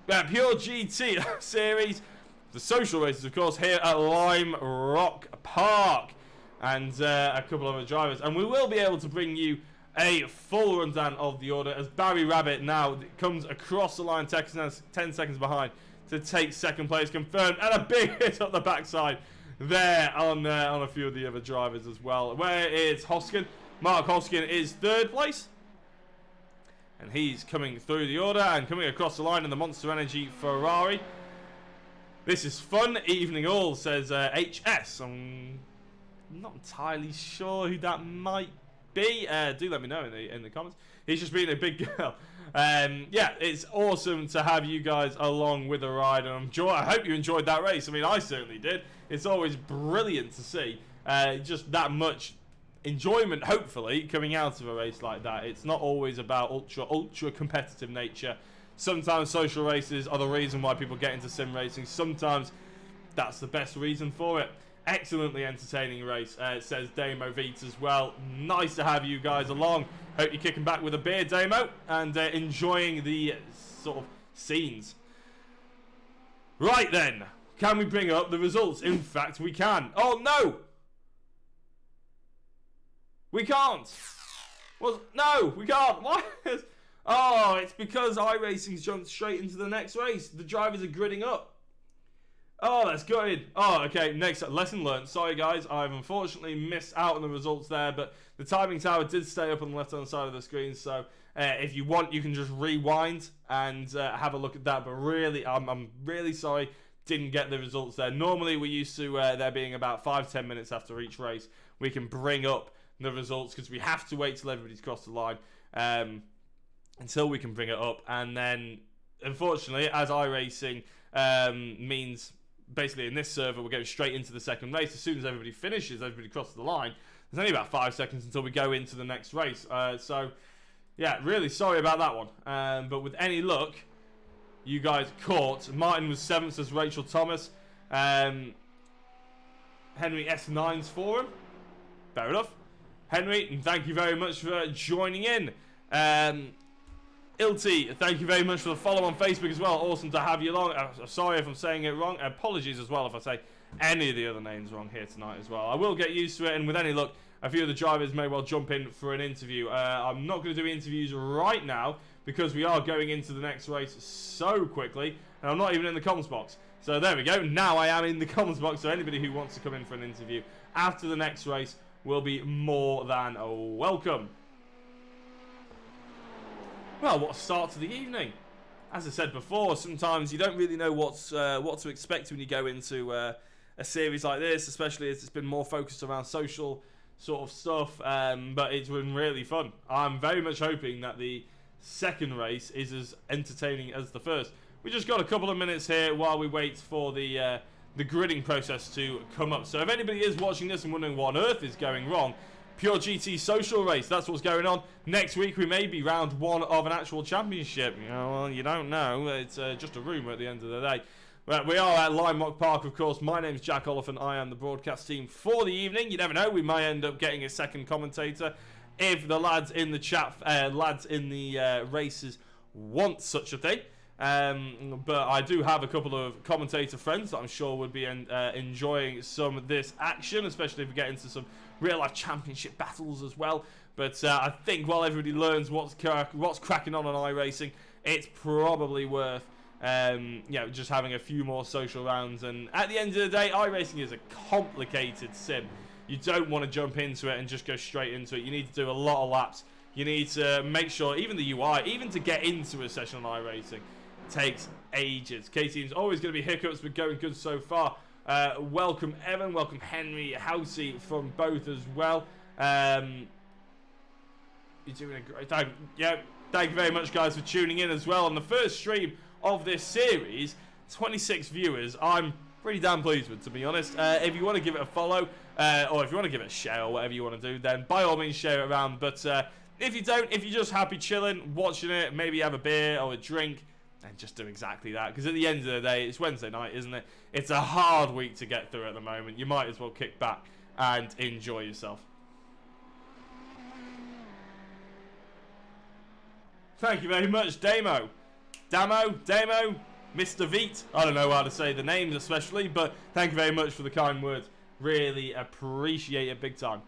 Pure GT series. The social races, of course, here at Lime Rock Park. And a couple of other drivers. And we will be able to bring you a full rundown of the order as Barry Rabbit now comes across the line 10 seconds behind to take second place confirmed, and a big hit up the backside there on a few of the other drivers as well. Where is Hoskin? Mark Hoskin is third place, and he's coming through the order and coming across the line in the Monster Energy Ferrari. This is fun evening all, says HS. I'm not entirely sure who that might be. Do let me know in the comments. He's just being a big girl. Yeah, it's awesome to have you guys along with the ride, and I hope you enjoyed that race. I mean, I certainly did. It's always brilliant to see just that much enjoyment, hopefully, coming out of a race like that. It's not always about ultra competitive nature. Sometimes social races are the reason why people get into sim racing. Sometimes that's the best reason for it. Excellently entertaining race, says Damo Veets as well. Nice to have you guys along. Hope you're kicking back with a beer, Damo, and enjoying the sort of scenes. Right then, can we bring up the results? In fact, we can. Oh no! We can't! Well, no, we can't. Why? Oh, it's because iRacing's jumped straight into the next race. The drivers are gridding up. Oh, that's good. Oh, okay. Next lesson learned. Sorry, guys. I've unfortunately missed out on the results there, but the timing tower did stay up on the left-hand side of the screen. So if you want, you can just rewind and have a look at that. But really, I'm really sorry. Didn't get the results there. Normally, we're used to there being about 5-10 minutes after each race. We can bring up the results because we have to wait till everybody's crossed the line until we can bring it up. And then, unfortunately, as iRacing means... Basically, in this server, we're going straight into the second race. As soon as everybody finishes, everybody crosses the line. There's only about 5 seconds until we go into the next race. So, yeah, really sorry about that one. But with any luck, you guys caught. Martin was 7th, says Rachel Thomas. Henry S9's for him. Fair enough. Henry, thank you very much for joining in. Ilti, thank you very much for the follow on Facebook as well. Awesome to have you along. Sorry if I'm saying it wrong. Apologies as well if I say any of the other names wrong here tonight as well. I will get used to it, and with any luck, a few of the drivers may well jump in for an interview. I'm not going to do interviews right now because we are going into the next race so quickly, and I'm not even in the comms box. So there we go. Now I am in the comms box, so anybody who wants to come in for an interview after the next race will be more than welcome. Well, what a start to the evening. As I said before, sometimes you don't really know what to expect when you go into a series like this, especially as it's been more focused around social sort of stuff, but it's been really fun. I'm very much hoping that the second race is as entertaining as the first. We just got a couple of minutes here while we wait for the gridding process to come up. So if anybody is watching this and wondering what on earth is going wrong, Pure GT social race, that's what's going on. Next week we may be round 1 of an actual championship. You know, well, you don't know. It's just a rumour at the end of the day. But we are at Lime Rock Park, of course. My name's Jack Oliphant. I am the broadcast team for the evening. You never know. We might end up getting a second commentator if the lads in the chat, lads in the races want such a thing. But I do have a couple of commentator friends that I'm sure would be enjoying some of this action, especially if we get into some real-life championship battles as well. But I think while everybody learns what's cracking on iRacing, it's probably worth just having a few more social rounds. And at the end of the day, iRacing is a complicated sim. You don't want to jump into it and just go straight into it. You need to do a lot of laps. You need to make sure, even the UI, even to get into a session on iRacing, takes ages. K-Team's always going to be hiccups, but going good so far. Welcome Evan, welcome Henry, Housey from both as well. You're doing a great time. Yeah, thank you very much, guys, for tuning in as well on the first stream of this series. 26 viewers. I'm pretty damn pleased with, to be honest. If you want to give it a follow, or if you want to give it a share, or whatever you want to do, then by all means share it around. But if you don't, if you're just happy chilling, watching it, maybe have a beer or a drink, then just do exactly that. Because at the end of the day, it's Wednesday night, isn't it? It's a hard week to get through at the moment. You might as well kick back and enjoy yourself. Thank you very much, Damo, Mr. Veet. I don't know how to say the names especially, but thank you very much for the kind words. Really appreciate it big time.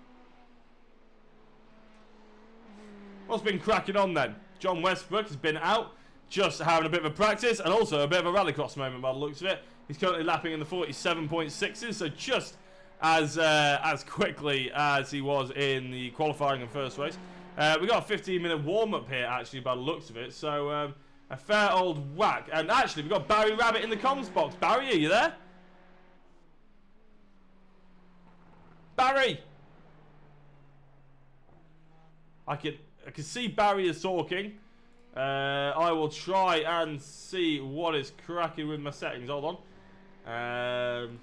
What's been cracking on then? John Westbrook has been out, just having a bit of a practice and also a bit of a rallycross moment by the looks of it. He's currently lapping in the 47.6s, so just as quickly as he was in the qualifying and first race. We got a 15-minute warm-up here, actually, by the looks of it. So, a fair old whack. And actually, we've got Barry Rabbit in the comms box. Barry, are you there? Barry! I can see Barry is talking. I will try and see what is cracking with my settings. Hold on.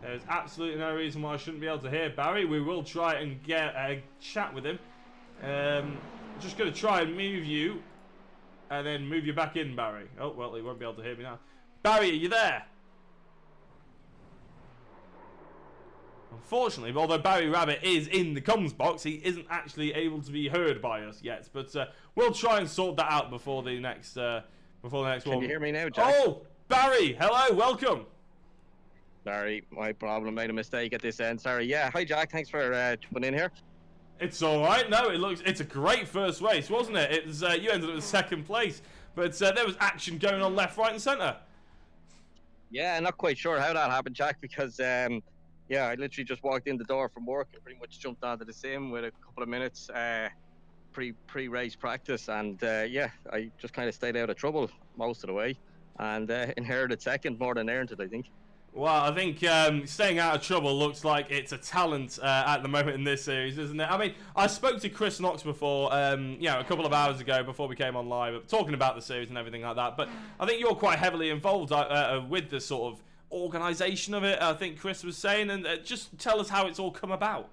There's absolutely no reason why I shouldn't be able to hear Barry. We will try and get a chat with him. Just going to try and move you and then move you back in, Barry. Oh, well, he won't be able to hear me now. Barry, are you there? Unfortunately, although Barry Rabbit is in the comms box, he isn't actually able to be heard by us yet. But we'll try and sort that out before the next one. Can you hear me now, Jack? Oh, Barry, hello, welcome. Sorry, my problem. Made a mistake at this end. Sorry. Yeah. Hi, Jack. Thanks for jumping in here. It's all right. No, it's a great first race, wasn't it? It was you ended up in second place, but there was action going on left, right, and centre. Yeah, not quite sure how that happened, Jack, because I literally just walked in the door from work and pretty much jumped onto the sim with a couple of minutes pre-race practice, and I just kind of stayed out of trouble most of the way, and inherited second more than earned it, I think. Well, I think staying out of trouble looks like it's a talent at the moment in this series, isn't it? I mean, I spoke to Chris Knox before, a couple of hours ago before we came on live, talking about the series and everything like that. But I think you're quite heavily involved with the sort of organisation of it, I think Chris was saying. And just tell us how it's all come about.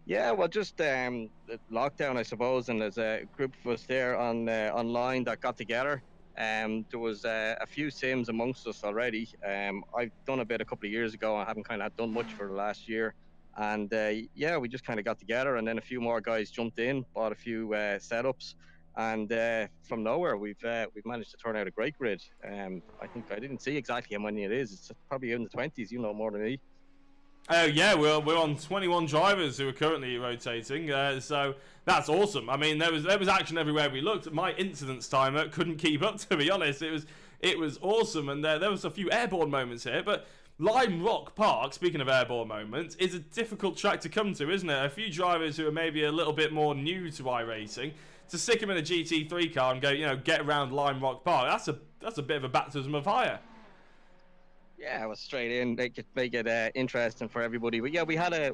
Yeah, well, just lockdown, I suppose, and there's a group of us there online that got together. There was a few sims amongst us already. I've done a bit a couple of years ago. I haven't kind of done much for the last year. And we just kind of got together, and then a few more guys jumped in, bought a few setups, and from nowhere we've managed to turn out a great grid. I think I didn't see exactly how many it is. It's probably in the 20s, you know more than me. Oh yeah, we're on 21 drivers who are currently rotating, so that's awesome. I mean, there was action everywhere we looked. My incidence timer couldn't keep up, to be honest. It was awesome, and there was a few airborne moments here. But Lime Rock Park, speaking of airborne moments, is a difficult track to come to, isn't it? A few drivers who are maybe a little bit more new to iRacing, to stick them in a GT3 car and go, get around Lime Rock Park. That's a bit of a baptism of fire. Yeah, I was straight in. Make it interesting for everybody. But yeah, we had a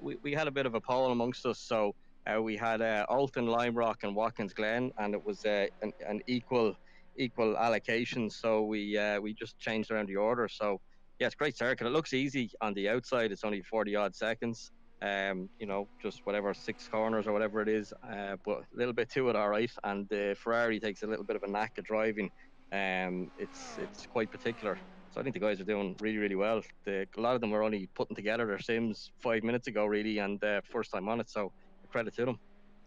bit of a poll amongst us. So we had Alton, Lime Rock, and Watkins Glen, and it was an equal allocation. So we just changed around the order. So yeah, it's a great circuit. It looks easy on the outside. It's only 40 odd seconds. Just whatever 6 corners or whatever it is. But a little bit to it, all right. And the Ferrari takes a little bit of a knack of driving. It's quite particular. So I think the guys are doing really, really well. A lot of them were only putting together their sims 5 minutes ago, really, and first time on it. So credit to them.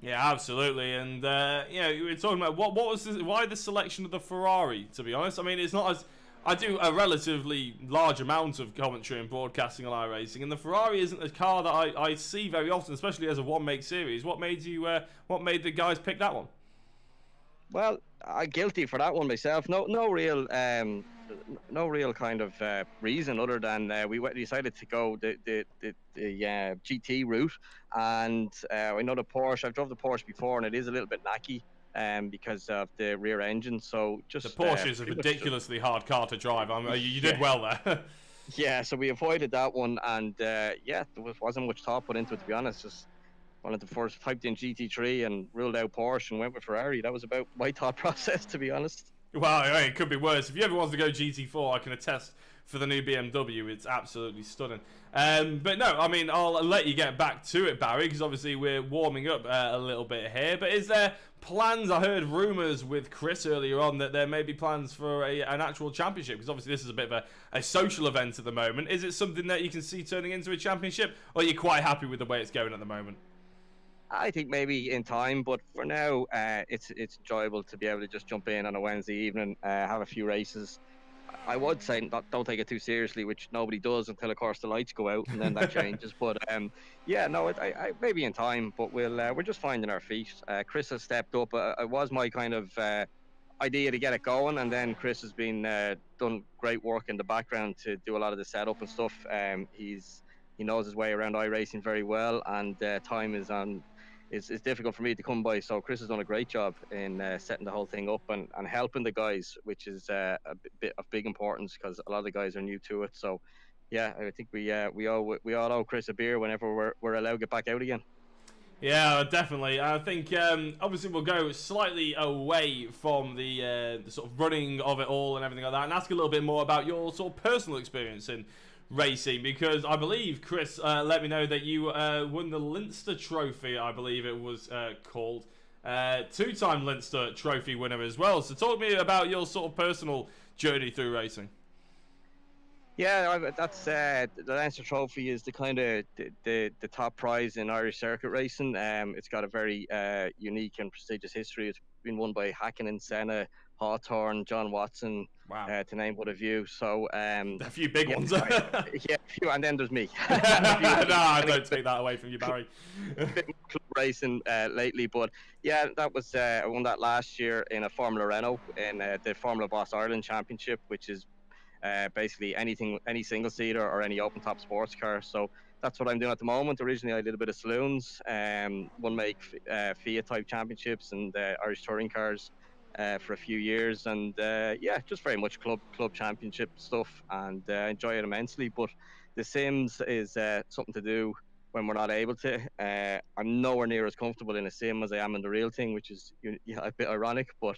Yeah, absolutely. And you were talking about why the selection of the Ferrari. To be honest, I mean, it's not as I do a relatively large amount of commentary and broadcasting on iRacing, and the Ferrari isn't a car that I see very often, especially as a one-make series. What made the guys pick that one? Well, I'm guilty for that one myself. No real kind of reason other than decided to go the GT route, and I know the Porsche. I've drove the Porsche before, and it is a little bit knacky, because of the rear engine. So The just Porsche is a ridiculously hard car to drive. You did well there. yeah. So we avoided that one, and there wasn't much thought put into it, to be honest. Just wanted to first typed in GT3 and ruled out Porsche and went with Ferrari. That was about my thought process, to be honest. Well, I mean, it could be worse. If you ever want to go GT4, I can attest for the new BMW. It's absolutely stunning. But no, I mean, I'll let you get back to it, Barry, because obviously we're warming up a little bit here. But is there plans? I heard rumours with Chris earlier on that there may be plans for an actual championship, because obviously this is a bit of a social event at the moment. Is it something that you can see turning into a championship, or are you quite happy with the way it's going at the moment? I think maybe in time, but for now, it's enjoyable to be able to just jump in on a Wednesday evening, have a few races. I would say don't take it too seriously, which nobody does until, of course, the lights go out, and then that changes. But yeah, no, I maybe in time, but we're just finding our feet. Chris has stepped up. It was my kind of idea to get it going, and then Chris has been done great work in the background to do a lot of the setup and stuff. He knows his way around iRacing very well, and time is on. It's difficult for me to come by, so Chris has done a great job in setting the whole thing up and helping the guys, which is a bit of big importance because a lot of the guys are new to it. So yeah, I think we all owe Chris a beer whenever we're allowed to get back out again. Yeah, definitely. I think obviously we'll go slightly away from the sort of running of it all and everything like that, and ask a little bit more about your sort of personal experience in racing, because I believe Chris let me know that you won the Leinster Trophy, I believe it was called. Two-time Leinster Trophy winner as well. So talk to me about your sort of personal journey through racing. Yeah, that's the Leinster Trophy is the kind of the top prize in Irish circuit racing. It's got a very unique and prestigious history. It's been won by Hakkinen, Senna, Hawthorne, John Watson, wow, to name but a few. So a few big ones. Yeah, a few, and then there's me. No, I don't take that away from you, Barry. Club racing lately, but yeah, that was I won that last year in a Formula Renault in the Formula Boss Ireland Championship, which is basically any single seater or any open top sports car. So that's what I'm doing at the moment. Originally I did a bit of saloons, one make Fiat type championships and Irish touring cars for a few years, and yeah, just very much club championship stuff, and enjoy it immensely. But the Sims is something to do when we're not able to. I'm nowhere near as comfortable in a sim as I am in the real thing, which is a bit ironic, but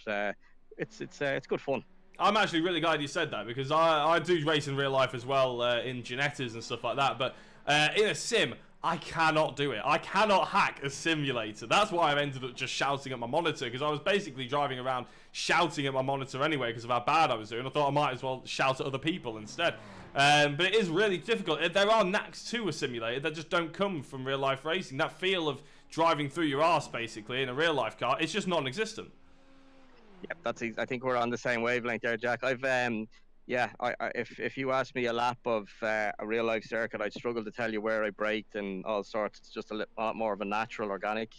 it's good fun. I'm actually really glad you said that, because I do race in real life as well, in Genettas and stuff like that, but in a sim, I cannot do it. I cannot hack a simulator. That's why I've ended up just shouting at my monitor, because I was basically driving around shouting at my monitor anyway because of how bad I was doing. I thought I might as well shout at other people instead. But it is really difficult. There are knacks to a simulator that just don't come from real life racing. That feel of driving through your arse, basically, in a real life car, it's just non-existent. Yeah, I think we're on the same wavelength there, Jack. I've if you asked me a lap of a real life circuit, I'd struggle to tell you where I braked and all sorts. It's just a lot more of a natural, organic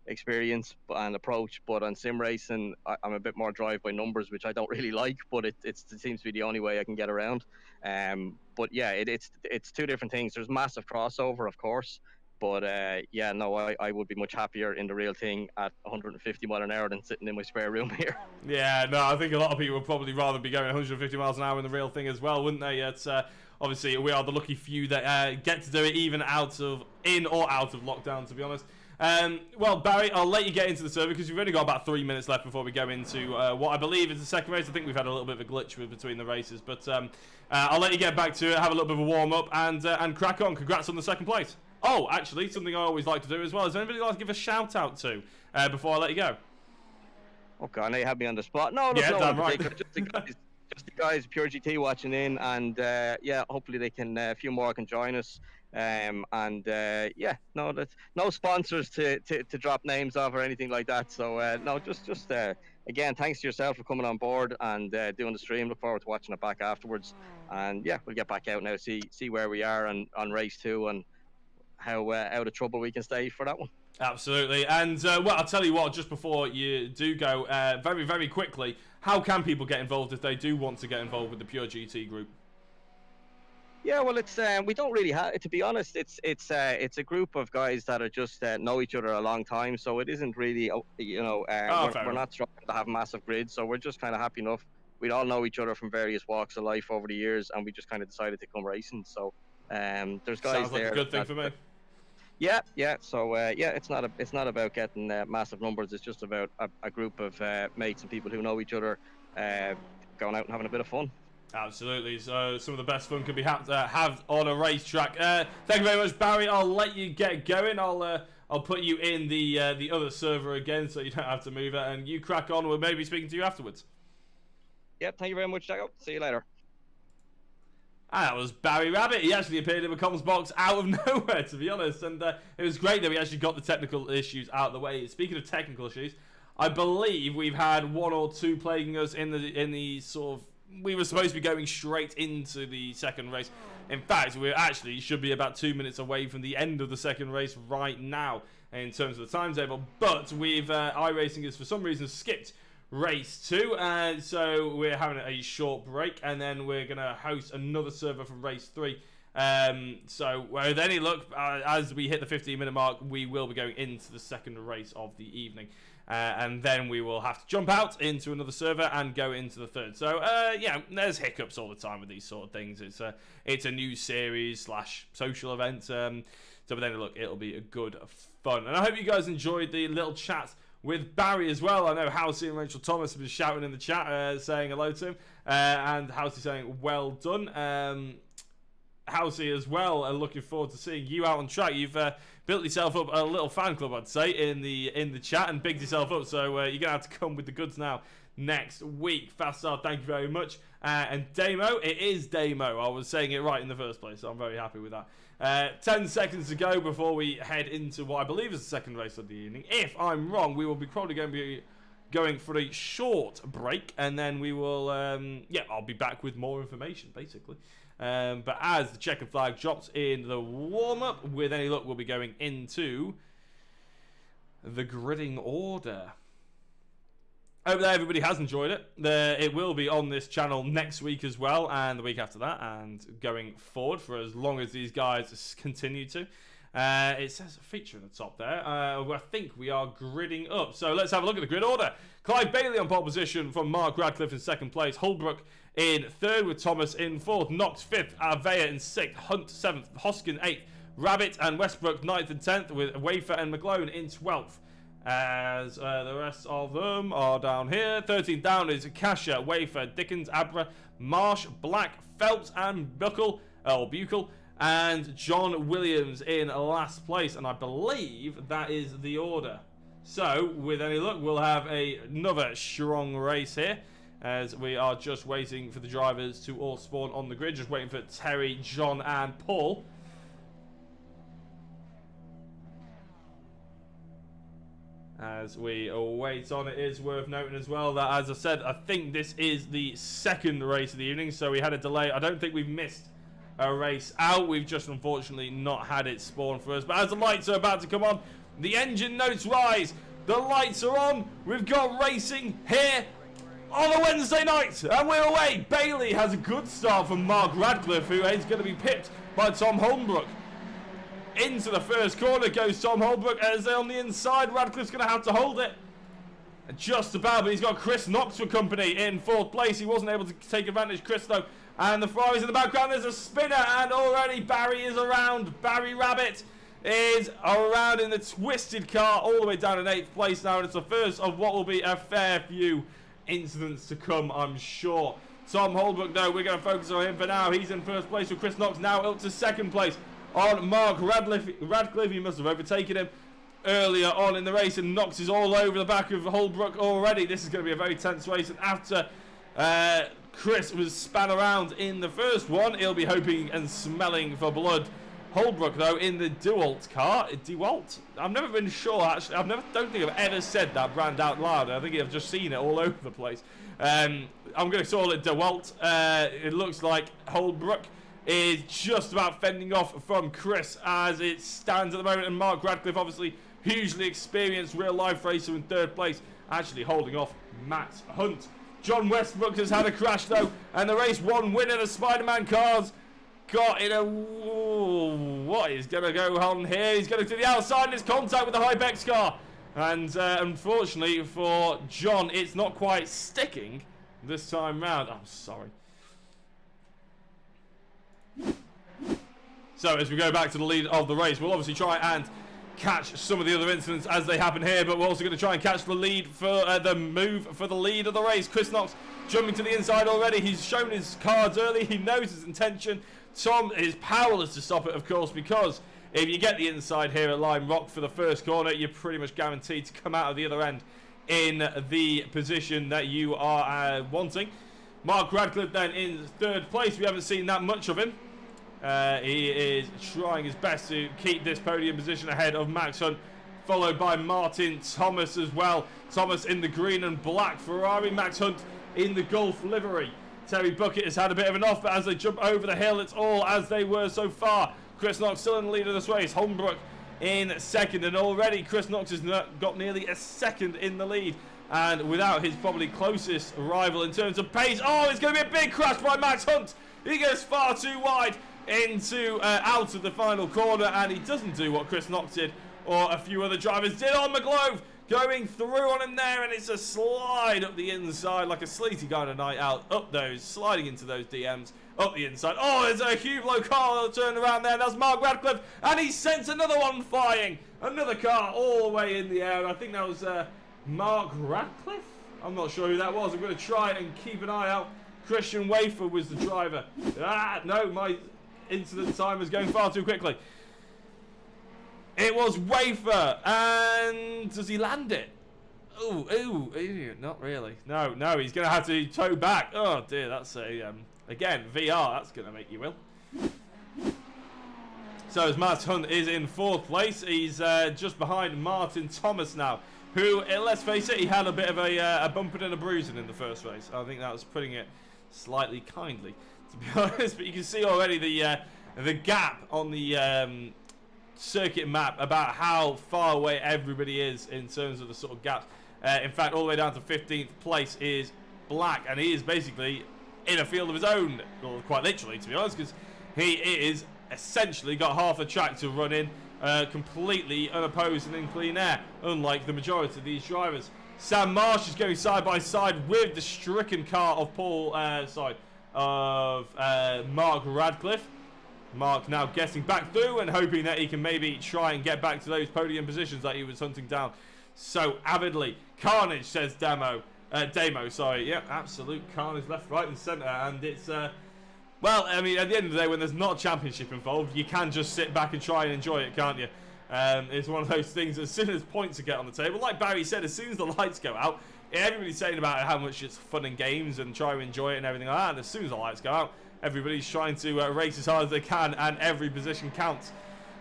experience and approach. But on sim racing, I'm a bit more drive by numbers, which I don't really like. But it seems to be the only way I can get around. But yeah, it's two different things. There's massive crossover, of course. But yeah, no, I would be much happier in the real thing at 150 mile an hour than sitting in my spare room here. Yeah, no, I think a lot of people would probably rather be going 150 miles an hour in the real thing as well, wouldn't they? It's obviously we are the lucky few that get to do it even in or out of lockdown, to be honest. Well, Barry, I'll let you get into the server because we've only got about 3 minutes left before we go into what I believe is the second race. I think we've had a little bit of a glitch between the races, but I'll let you get back to it, have a little bit of a warm up, and crack on. Congrats on the second place. Oh, actually, something I always like to do as well. Is there anybody like to give a shout out to before I let you go? Oh God, now you have me on the spot. No, yeah, damn right. Just the guys, Pure GT watching in, and yeah, hopefully they can a few more can join us. Yeah, no, that's no sponsors to drop names of or anything like that. So no, just again, thanks to yourself for coming on board and doing the stream. Look forward to watching it back afterwards. And yeah, we'll get back out now, see where we are on race 2 and how out of trouble we can stay for that one. Absolutely. And well, I'll tell you what, just before you do go, very, very quickly, how can people get involved if they do want to get involved with the Pure GT group? Yeah, well, it's we don't really have. To be honest, it's a group of guys that are just know each other a long time. So it isn't really, we're not trying to have massive grids. So we're just kind of happy enough. We all know each other from various walks of life over the years, and we just kind of decided to come racing. So there's guys Sounds like there. A good thing for me. Yeah. So it's not about getting massive numbers. It's just about a group of mates and people who know each other, going out and having a bit of fun. Absolutely. So some of the best fun can be have on a racetrack. Thank you very much, Barry. I'll let you get going. I'll put you in the other server again, so you don't have to move it, and you crack on. We'll maybe be speaking to you afterwards. Yep. Thank you very much, Jacko. See you later. And that was Barry Rabbit. He actually appeared in the comms box out of nowhere, to be honest, and it was great that we actually got the technical issues out of the way. Speaking of technical issues, I believe we've had 1 or 2 plaguing us in the sort of. We were supposed to be going straight into the second race. In fact, we actually should be about 2 minutes away from the end of the second race right now in terms of the timetable. But we've iRacing has for some reason skipped race 2, and so we're having a short break, and then we're going to host another server for race 3. So with any luck, as we hit the 15-minute mark, we will be going into the second race of the evening. And then we will have to jump out into another server and go into the third. So, yeah, there's hiccups all the time with these sort of things. It's a new series / social event. So, but then, look, it'll be a good fun. And I hope you guys enjoyed the little chat with Barry as well. I know Housey and Rachel Thomas have been shouting in the chat, saying hello to him. And Housey saying, well done. Housey as well, looking forward to seeing you out on track. You've built yourself up a little fan club, I'd say, in the chat, and bigged yourself up, so you're gonna have to come with the goods now next week. Fastar, thank you very much. And Damo, it is Damo. I was saying it right in the first place, so I'm very happy with that. 10 seconds to go before we head into what I believe is the second race of the evening. If I'm wrong, we will be probably going to be going for a short break, and then we will I'll be back with more information, basically. But as the checkered flag drops in the warm-up, with any luck, we'll be going into the gridding order. Hope that everybody has enjoyed it. It will be on this channel next week as well, and the week after that, and going forward for as long as these guys continue to. It says a feature in the top there. I think we are gridding up. So let's have a look at the grid order. Clive Bailey on pole position from Mark Radcliffe in second place. Holbrook in third with Thomas in fourth. Knox fifth. Avea in sixth. Hunt seventh. Hoskin eighth. Rabbit and Westbrook ninth and 10th with Wafer and McGlone in 12th. As the rest of them are down here. 13th down is Kasha, Wafer, Dickens, Abra, Marsh, Black, Phelps and Buckle. And John Williams in last place, and I believe that is the order. So, with any luck, we'll have another strong race here, as we are just waiting for the drivers to all spawn on the grid, just waiting for Terry, John, and Paul. As we wait on, it is worth noting as well that, as I said, I think this is the second race of the evening, so we had a delay. I don't think we've missed a race out. We've just unfortunately not had it spawn for us. But as the lights are about to come on, the engine notes rise. The lights are on. We've got racing here on a Wednesday night, and we're away. Bailey has a good start from Mark Radcliffe, who is going to be pipped by Tom Holmbrook. Into the first corner goes Tom Holbrook, as on the inside, Radcliffe's going to have to hold it. Just about, but he's got Chris Knox for company in fourth place. He wasn't able to take advantage, Chris, though. And the Ferrari's in the background. There's a spinner, and already Barry is around. Barry Rabbit is around in the twisted car, all the way down in 8th place now. And it's the first of what will be a fair few incidents to come, I'm sure. Tom Holbrook, though, we're going to focus on him for now. He's in first place with Chris Knox, now up to second place on Mark Radcliffe. He must have overtaken him earlier on in the race, and Knox is all over the back of Holbrook already. This is going to be a very tense race, and after Chris was span around in the first one, he'll be hoping and smelling for blood Holbrook, though, in the DeWalt car. DeWalt? I've never been sure, actually. Don't think I've ever said that brand out loud. I think I've just seen it all over the place. I'm going to call it DeWalt. It looks like Holbrook is just about fending off from Chris as it stands at the moment. And Mark Radcliffe, obviously, hugely experienced real-life racer in 3rd place, actually holding off Matt Hunt. John Westbrook has had a crash, though, and the race 1 winner, the Spider-Man cars, got in a... Ooh, what is going to go on here? He's going to the outside and it's contact with the Hybex car. And unfortunately for John, it's not quite sticking this time round. I'm sorry. So as we go back to the lead of the race, we'll obviously try and catch some of the other incidents as they happen here, but we're also going to try and catch the lead for the move for the lead of the race. Chris Knox jumping to the inside already. He's shown his cards early. He knows his intention. Tom is powerless to stop it, of course, because if you get the inside here at Lime Rock for the first corner, you're pretty much guaranteed to come out of the other end in the position that you are wanting. Mark Radcliffe then in 3rd place. We haven't seen that much of him. He is trying his best to keep this podium position ahead of Max Hunt, followed by Martin Thomas as well. Thomas in the green and black Ferrari, Max Hunt in the Gulf livery. Terry Bucket has had a bit of an off, but as they jump over the hill, it's all as they were so far. Chris Knox still in the lead of this race. Holmbrook in 2nd, and already Chris Knox has got nearly a 2nd in the lead, and without his probably closest rival in terms of pace. Oh, it's going to be a big crash by Max Hunt. He goes far too wide into out of the final corner, and he doesn't do what Chris Knox did or a few other drivers did on McGlove, going through on him there, and it's a slide up the inside like a sleety kind of night out, up those, sliding into those DMs, up the inside. Oh, there's a Hublot car that'll turn around there. That's Mark Radcliffe, and he sends another one flying, another car all the way in the air. I think that was Mark Radcliffe. I'm not sure who that was. I'm going to try and keep an eye out. Christian Wafer was the driver. No, my incident time is going far too quickly. It was Wafer, and does he land it? Ooh, not really. No, he's going to have to tow back. Oh dear, that's a, again, VR, that's going to make you ill. So as Matt Hunt is in 4th place, he's just behind Martin Thomas now, who, let's face it, he had a bit of a bumping and a bruising in the first race. I think that was putting it slightly kindly, to be honest, but you can see already the gap on the circuit map about how far away everybody is in terms of the sort of gaps. In fact, all the way down to 15th place is Black, and he is basically in a field of his own, well, quite literally, to be honest, because he is essentially got half the track to run in, completely unopposed and in clean air, unlike the majority of these drivers. Sam Marsh is going side by side with the stricken car of Mark Radcliffe. Mark now getting back through and hoping that he can maybe try and get back to those podium positions that he was hunting down so avidly. Carnage, says Damo, sorry. Yeah, absolute carnage left, right and centre. And it's, well, I mean, at the end of the day, when there's not a championship involved, you can just sit back and try and enjoy it, can't you? It's one of those things, as soon as points are get on the table, like Barry said, as soon as the lights go out, everybody's saying about how much it's fun and games and try to enjoy it and everything like that, and as soon as the lights go out, everybody's trying to race as hard as they can, and every position counts.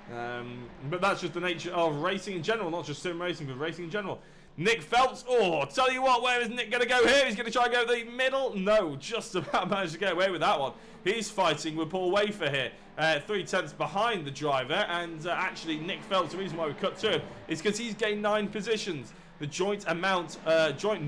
But that's just the nature of racing in general, not just sim racing, but racing in general. Nick Phelps, oh, tell you what, where is Nick going to go here? He's going to try and go the middle? No, just about managed to get away with that one. He's fighting with Paul Wafer here, 3/10 behind the driver, and actually Nick Phelps, the reason why we cut to him is because he's gained 9 positions, the joint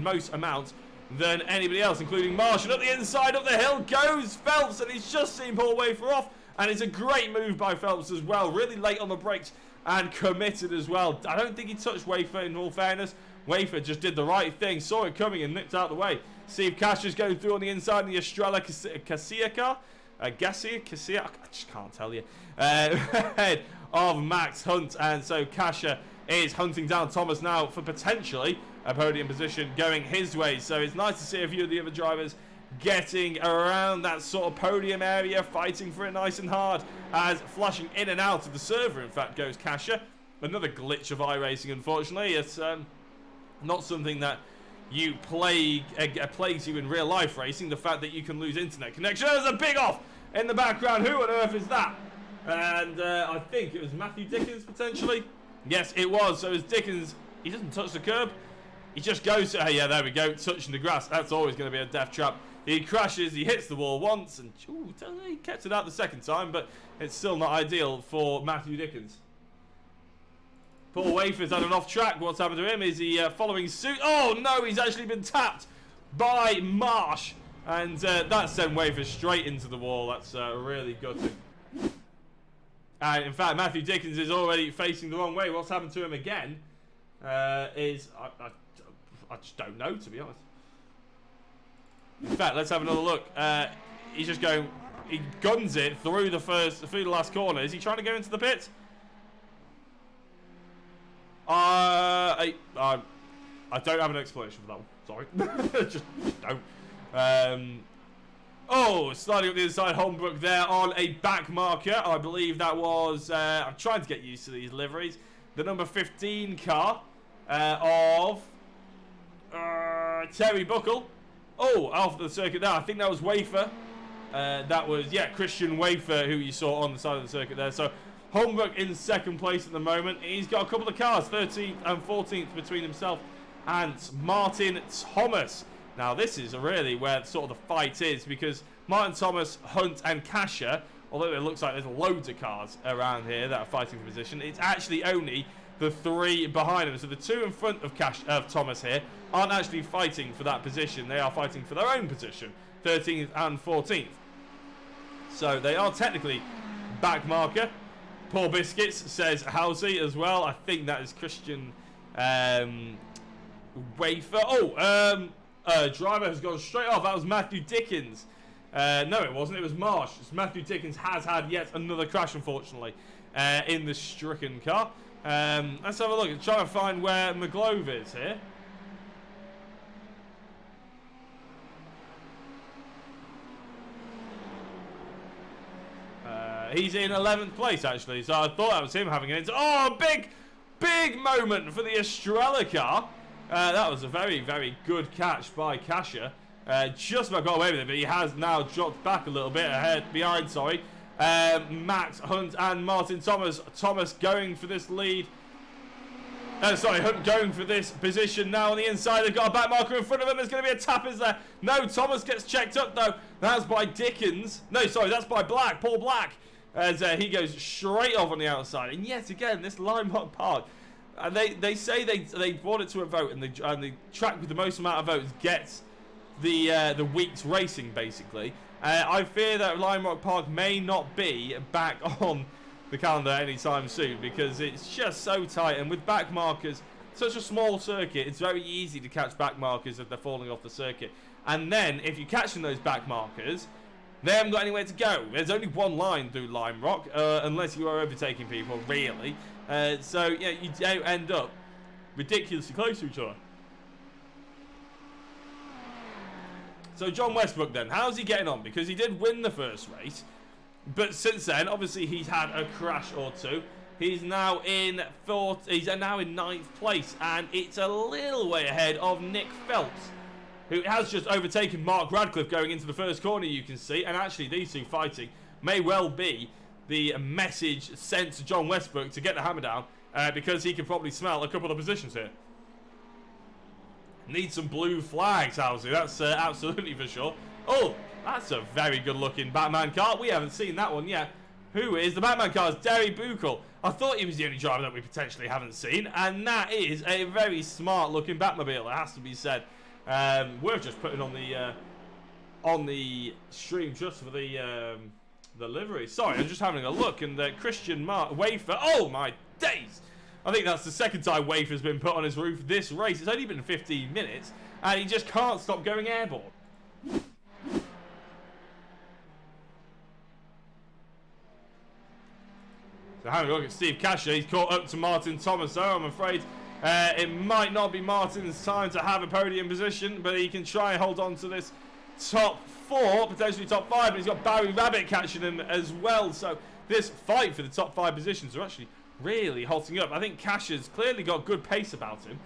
most amount than anybody else, including Marsh. And up the inside, up the hill goes Phelps, and he's just seen Paul Wafer off, and it's a great move by Phelps as well, really late on the brakes and committed as well. I don't think he touched Wafer, in all fairness. Wafer just did the right thing, saw it coming and nipped out the way. Steve Cash is going through on the inside in the Estrella Casilla car. Casilla, I just can't tell you. Ahead of Max Hunt, and so Kasha is hunting down Thomas now for potentially a podium position going his way. So it's nice to see a few of the other drivers getting around that sort of podium area, fighting for it nice and hard, as flashing in and out of the server, in fact, goes Kasha. Another glitch of iRacing, unfortunately. It's not something that you plagues you in real life racing, the fact that you can lose internet connection. There's a big off in the background. Who on earth is that? And I think it was Matthew Dickens, potentially. Yes, it was. So as Dickens, he doesn't touch the curb. He just goes, yeah, there we go, touching the grass. That's always going to be a death trap. He crashes, he hits the wall once, and ooh, he kept it out the second time, but it's still not ideal for Matthew Dickens. Paul Wafer's had an off track. What's happened to him? Is he following suit? Oh, no, he's actually been tapped by Marsh. And that sent Wafer straight into the wall. That's really gutting. And in fact, Matthew Dickens is already facing the wrong way. What's happened to him again is... I just don't know, to be honest. In fact, let's have another look. He's just going... He guns it through the last corner. Is he trying to go into the pit? I don't have an explanation for that one. Sorry. just don't. Oh, sliding up the inside, Holmbrook there on a back marker. I believe that was... I'm trying to get used to these liveries. The number 15 car of... Terry Buckle. Oh, off the circuit there. I think that was Wafer. That was, yeah, Christian Wafer, who you saw on the side of the circuit there. So, Holmbrook in second place at the moment. He's got a couple of cars, 13th and 14th between himself and Martin Thomas. Now, this is really where sort of the fight is, because Martin Thomas, Hunt, and Kasha, although it looks like there's loads of cars around here that are fighting for position, it's actually only the three behind him. So the two in front of Thomas here aren't actually fighting for that position. They are fighting for their own position, 13th and 14th. So they are technically back marker. Poor Biscuits says Housey as well. I think that is Christian Wafer. Oh, driver has gone straight off. That was Matthew Dickens. No, it wasn't. It was Marsh. Matthew Dickens has had yet another crash, unfortunately, in the stricken car. Let's have a look and try and find where McGlove is here. He's in 11th place, actually, so I thought that was him having it. Oh, big moment for the Estrella car. That was a very, very good catch by Kasha. Just about got away with it, but he has now dropped back a little bit behind, sorry. Max, Hunt, and Martin Thomas. Thomas going for this lead. Hunt going for this position now on the inside. They've got a back marker in front of him. There's going to be a tap, is there? No, Thomas gets checked up, though. That's by Dickens. No, sorry, that's by Black, Paul Black. As he goes straight off on the outside. And yet again, this Lime Rock Park, they say they brought it to a vote, and the track with the most amount of votes gets the week's racing, basically. I fear that Lime Rock Park may not be back on the calendar anytime soon, because it's just so tight, and with back markers, such a small circuit, it's very easy to catch back markers if they're falling off the circuit. And then, if you're catching those back markers, they haven't got anywhere to go. There's only one line through Lime Rock, unless you are overtaking people, really. So, yeah, you don't end up ridiculously close to each other. So, John Westbrook, then, how's he getting on? Because he did win the first race, but since then, obviously, he's had a crash or two. He's now in ninth place, and it's a little way ahead of Nick Phelps, who has just overtaken Mark Radcliffe going into the first corner, you can see. And actually, these two fighting may well be the message sent to John Westbrook to get the hammer down, because he can probably smell a couple of positions here. Need some blue flags, Housey. That's absolutely for sure. Oh, that's a very good-looking Batman car. We haven't seen that one yet. Who is the Batman car? It's Derry Buchel. I thought he was the only driver that we potentially haven't seen, and that is a very smart-looking Batmobile, it has to be said. We're just putting on the stream just for the livery. Sorry, I'm just having a look, and Christian Wafer. Oh my days! I think that's the second time Wafer's been put on his roof this race. It's only been 15 minutes, and he just can't stop going airborne. So having a look at Steve Kasha, he's caught up to Martin Thomas, though. I'm afraid it might not be Martin's time to have a podium position, but he can try and hold on to this top four, potentially top five, but he's got Barry Rabbit catching him as well. So this fight for the top five positions are actually really hotting up. I think Kasha's clearly got good pace about him.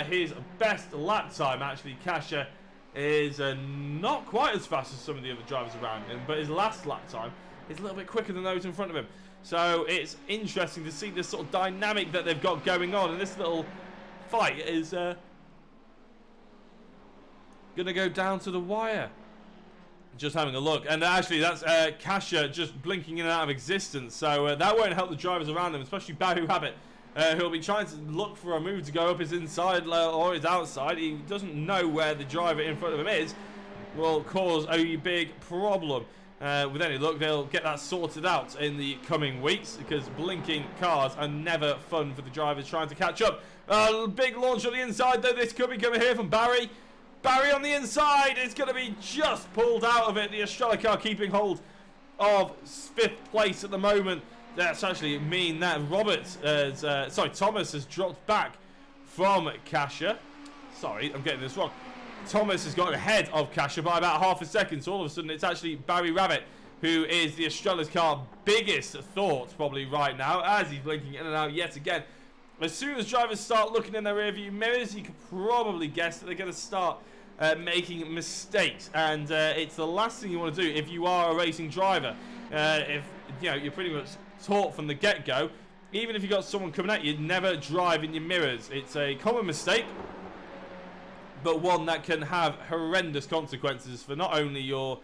His best lap time, actually, Kasha, is not quite as fast as some of the other drivers around him, but his last lap time is a little bit quicker than those in front of him. So it's interesting to see this sort of dynamic that they've got going on, and this little fight is going to go down to the wire. Just having a look, and actually that's Kasha just blinking in and out of existence, so that won't help the drivers around him, especially Barry Rabbit, who'll be trying to look for a move to go up his inside or his outside. He doesn't know where the driver in front of him is, will cause a big problem. With any luck, they'll get that sorted out in the coming weeks, because blinking cars are never fun for the drivers trying to catch up. Big launch on the inside, though. This could be coming here from Barry. Barry on the inside is going to be just pulled out of it. The Estrella car keeping hold of 5th place at the moment. That's actually mean that Thomas has dropped back from Kasha. Sorry, I'm getting this wrong. Thomas has got ahead of Kasha by about half a second. So all of a sudden, it's actually Barry Rabbit who is the Estrella's car biggest thought probably right now, as he's blinking in and out yet again. As soon as drivers start looking in their rearview mirrors, you could probably guess that they're going to start making mistakes, and it's the last thing you want to do if you are a racing driver. If you know, you're pretty much taught from the get-go, even if you've got someone coming at you, never drive in your mirrors. It's a common mistake, but one that can have horrendous consequences for not only your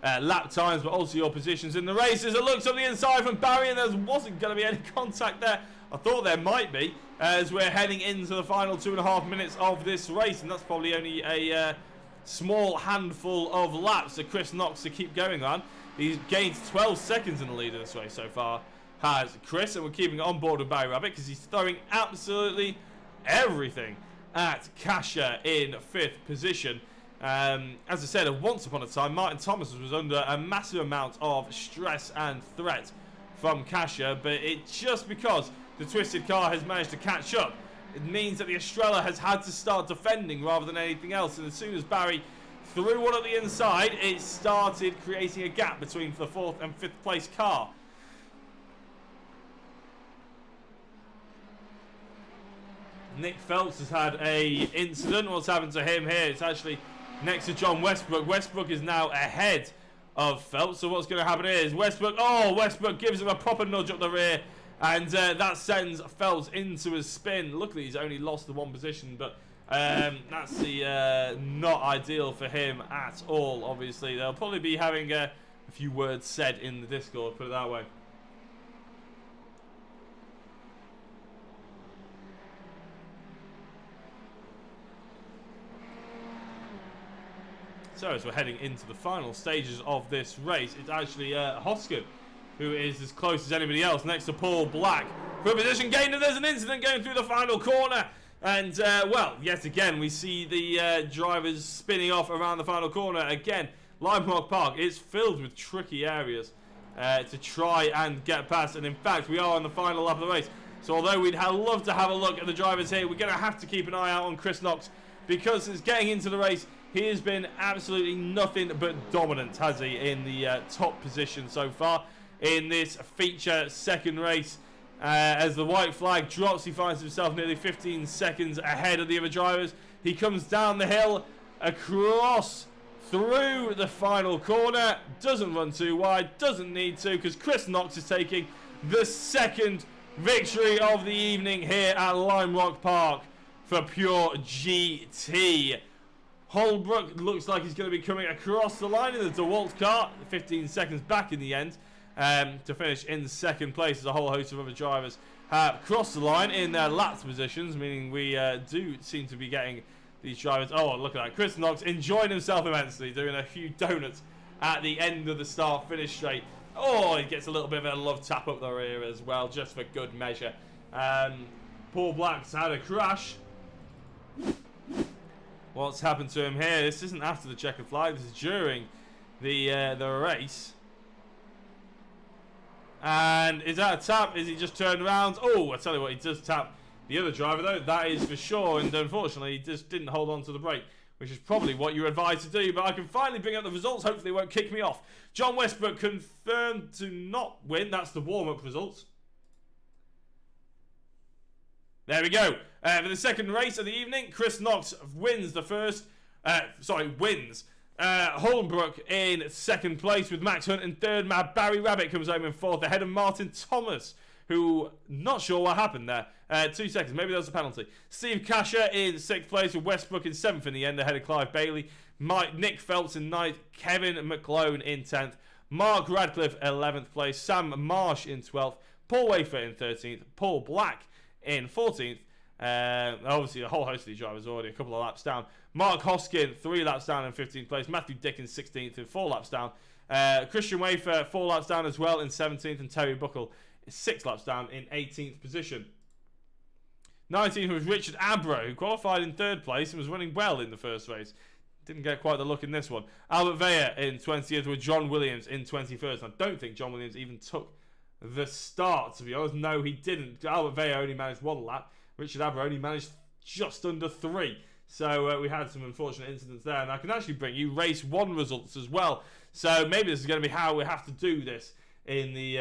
lap times, but also your positions in the races. It looks on the inside from Barry, and there wasn't going to be any contact there. I thought there might be, as we're heading into the final 2.5 minutes of this race, and that's probably only a small handful of laps for Chris Knox to keep going on. He's gained 12 seconds in the lead of this race so far, has Chris, and we're keeping it on board with Barry Rabbit because he's throwing absolutely everything at Kasha in 5th position. As I said, once upon a time, Martin Thomas was under a massive amount of stress and threat from Kasha, but it's just because the twisted car has managed to catch up. It means that the Estrella has had to start defending rather than anything else, and as soon as Barry threw one at the inside, it started creating a gap between the 4th and 5th place car. Nick Phelps has had a incident. What's happened to him here? It's actually next to John Westbrook. Westbrook is now ahead of Phelps, so what's going to happen here is Westbrook gives him a proper nudge up the rear, and that sends Phelps into his spin. Luckily, he's only lost the 1 position, but that's not ideal for him at all, obviously. They'll probably be having a few words said in the Discord, put it that way. So as we're heading into the final stages of this race, it's actually Hoskin who is as close as anybody else, next to Paul Black for a position gain, and there's an incident going through the final corner, and well, yet again we see the drivers spinning off around the final corner. Again, Lime Rock Park is filled with tricky areas to try and get past, and in fact we are on the final lap of the race, so although we'd love to have a look at the drivers here, we're going to have to keep an eye out on Chris Knox, because since getting into the race he has been absolutely nothing but dominant, has he, in the top position so far in this feature second race. As the white flag drops, he finds himself nearly 15 seconds ahead of the other drivers. He comes down the hill, across, through the final corner, doesn't run too wide, doesn't need to, because Chris Knox is taking the 2nd victory of the evening here at Lime Rock Park for Pure GT. Holbrook looks like he's going to be coming across the line in the DeWalt car, 15 seconds back in the end, to finish in 2nd place, as a whole host of other drivers have crossed the line in their laps positions, meaning we do seem to be getting these drivers. Oh, look at that. Chris Knox enjoying himself immensely, doing a few donuts at the end of the start-finish straight. Oh, he gets a little bit of a love tap up the rear as well, just for good measure. Paul Black's had a crash. What's happened to him here? This isn't after the checkered flag. This is during the race. And is that a tap? Is he just turned around? Oh, I tell you what, he does tap the other driver though. That is for sure. And unfortunately, he just didn't hold on to the brake, which is probably what you're advised to do. But I can finally bring up the results. Hopefully, it won't kick me off. John Westbrook confirmed to not win. That's the warm-up results. There we go. For the second race of the evening, Chris Knox wins the first. Wins Hollenbrook in second place with Max Hunt in third. Barry Rabbit comes home in fourth ahead of Martin Thomas, who, not sure what happened there. 2 seconds, maybe that was a penalty. Steve Kasher in sixth place with Westbrook in seventh in the end ahead of Clive Bailey. Nick Phelps in ninth. Kevin McClone in 10th. Mark Radcliffe 11th place. Sam Marsh in 12th. Paul Wafer in 13th. Paul Black in 14th. Obviously, a whole host of these drivers already a couple of laps down. Mark Hoskin, 3 laps down in 15th place. Matthew Dickens, 16th and 4 laps down. Christian Wafer, 4 laps down as well in 17th. And Terry Buckle, 6 laps down in 18th position. 19th was Richard Abro, who qualified in 3rd place and was running well in the first race. Didn't get quite the look in this one. Albert Veyer in 20th with John Williams in 21st. I don't think John Williams even took the start, to be honest. No, he didn't. Albert Veyer only managed 1 lap. Richard Abro only managed just under 3. So we had some unfortunate incidents there. And I can actually bring you race 1 results as well. So maybe this is going to be how we have to do this in the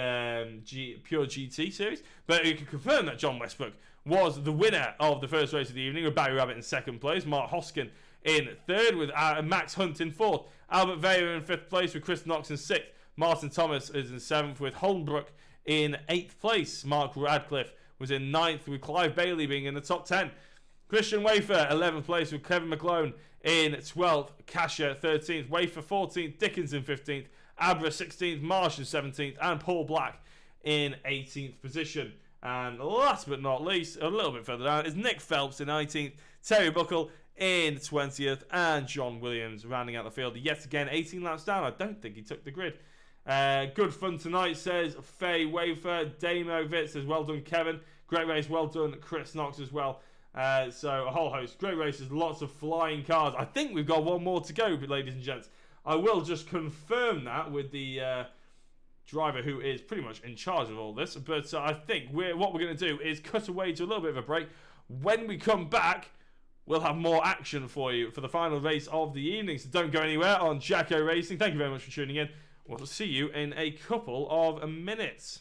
Pure GT series. But you can confirm that John Westbrook was the winner of the first race of the evening, with Barry Rabbit in 2nd place, Mark Hoskin in 3rd, with Max Hunt in 4th, Albert Veyer in 5th place with Chris Knox in 6th, Martin Thomas is in 7th with Hollenbrook in 8th place, Mark Radcliffe was in 9th with Clive Bailey being in the top 10. Christian Wafer 11th place with Kevin McClone in 12th, Kasher 13th, Wafer 14th, Dickens in 15th, Abra 16th, Marsh in 17th, and Paul Black in 18th position. And last but not least, a little bit further down, is Nick Phelps in 19th, Terry Buckle in 20th, and John Williams rounding out the field. Yet again, 18 laps down. I don't think he took the grid. Good fun tonight, says Faye Wafer. Damo Vitt says, well done, Kevin. Great race, well done, Chris Knox as well. So a whole host. Great races, lots of flying cars. I think we've got one more to go, ladies and gents. I will just confirm that with the driver who is pretty much in charge of all this. But I think what we're going to do is cut away to a little bit of a break. When we come back, we'll have more action for you for the final race of the evening. So don't go anywhere on Jacko Racing. Thank you very much for tuning in. We'll see you in a couple of minutes.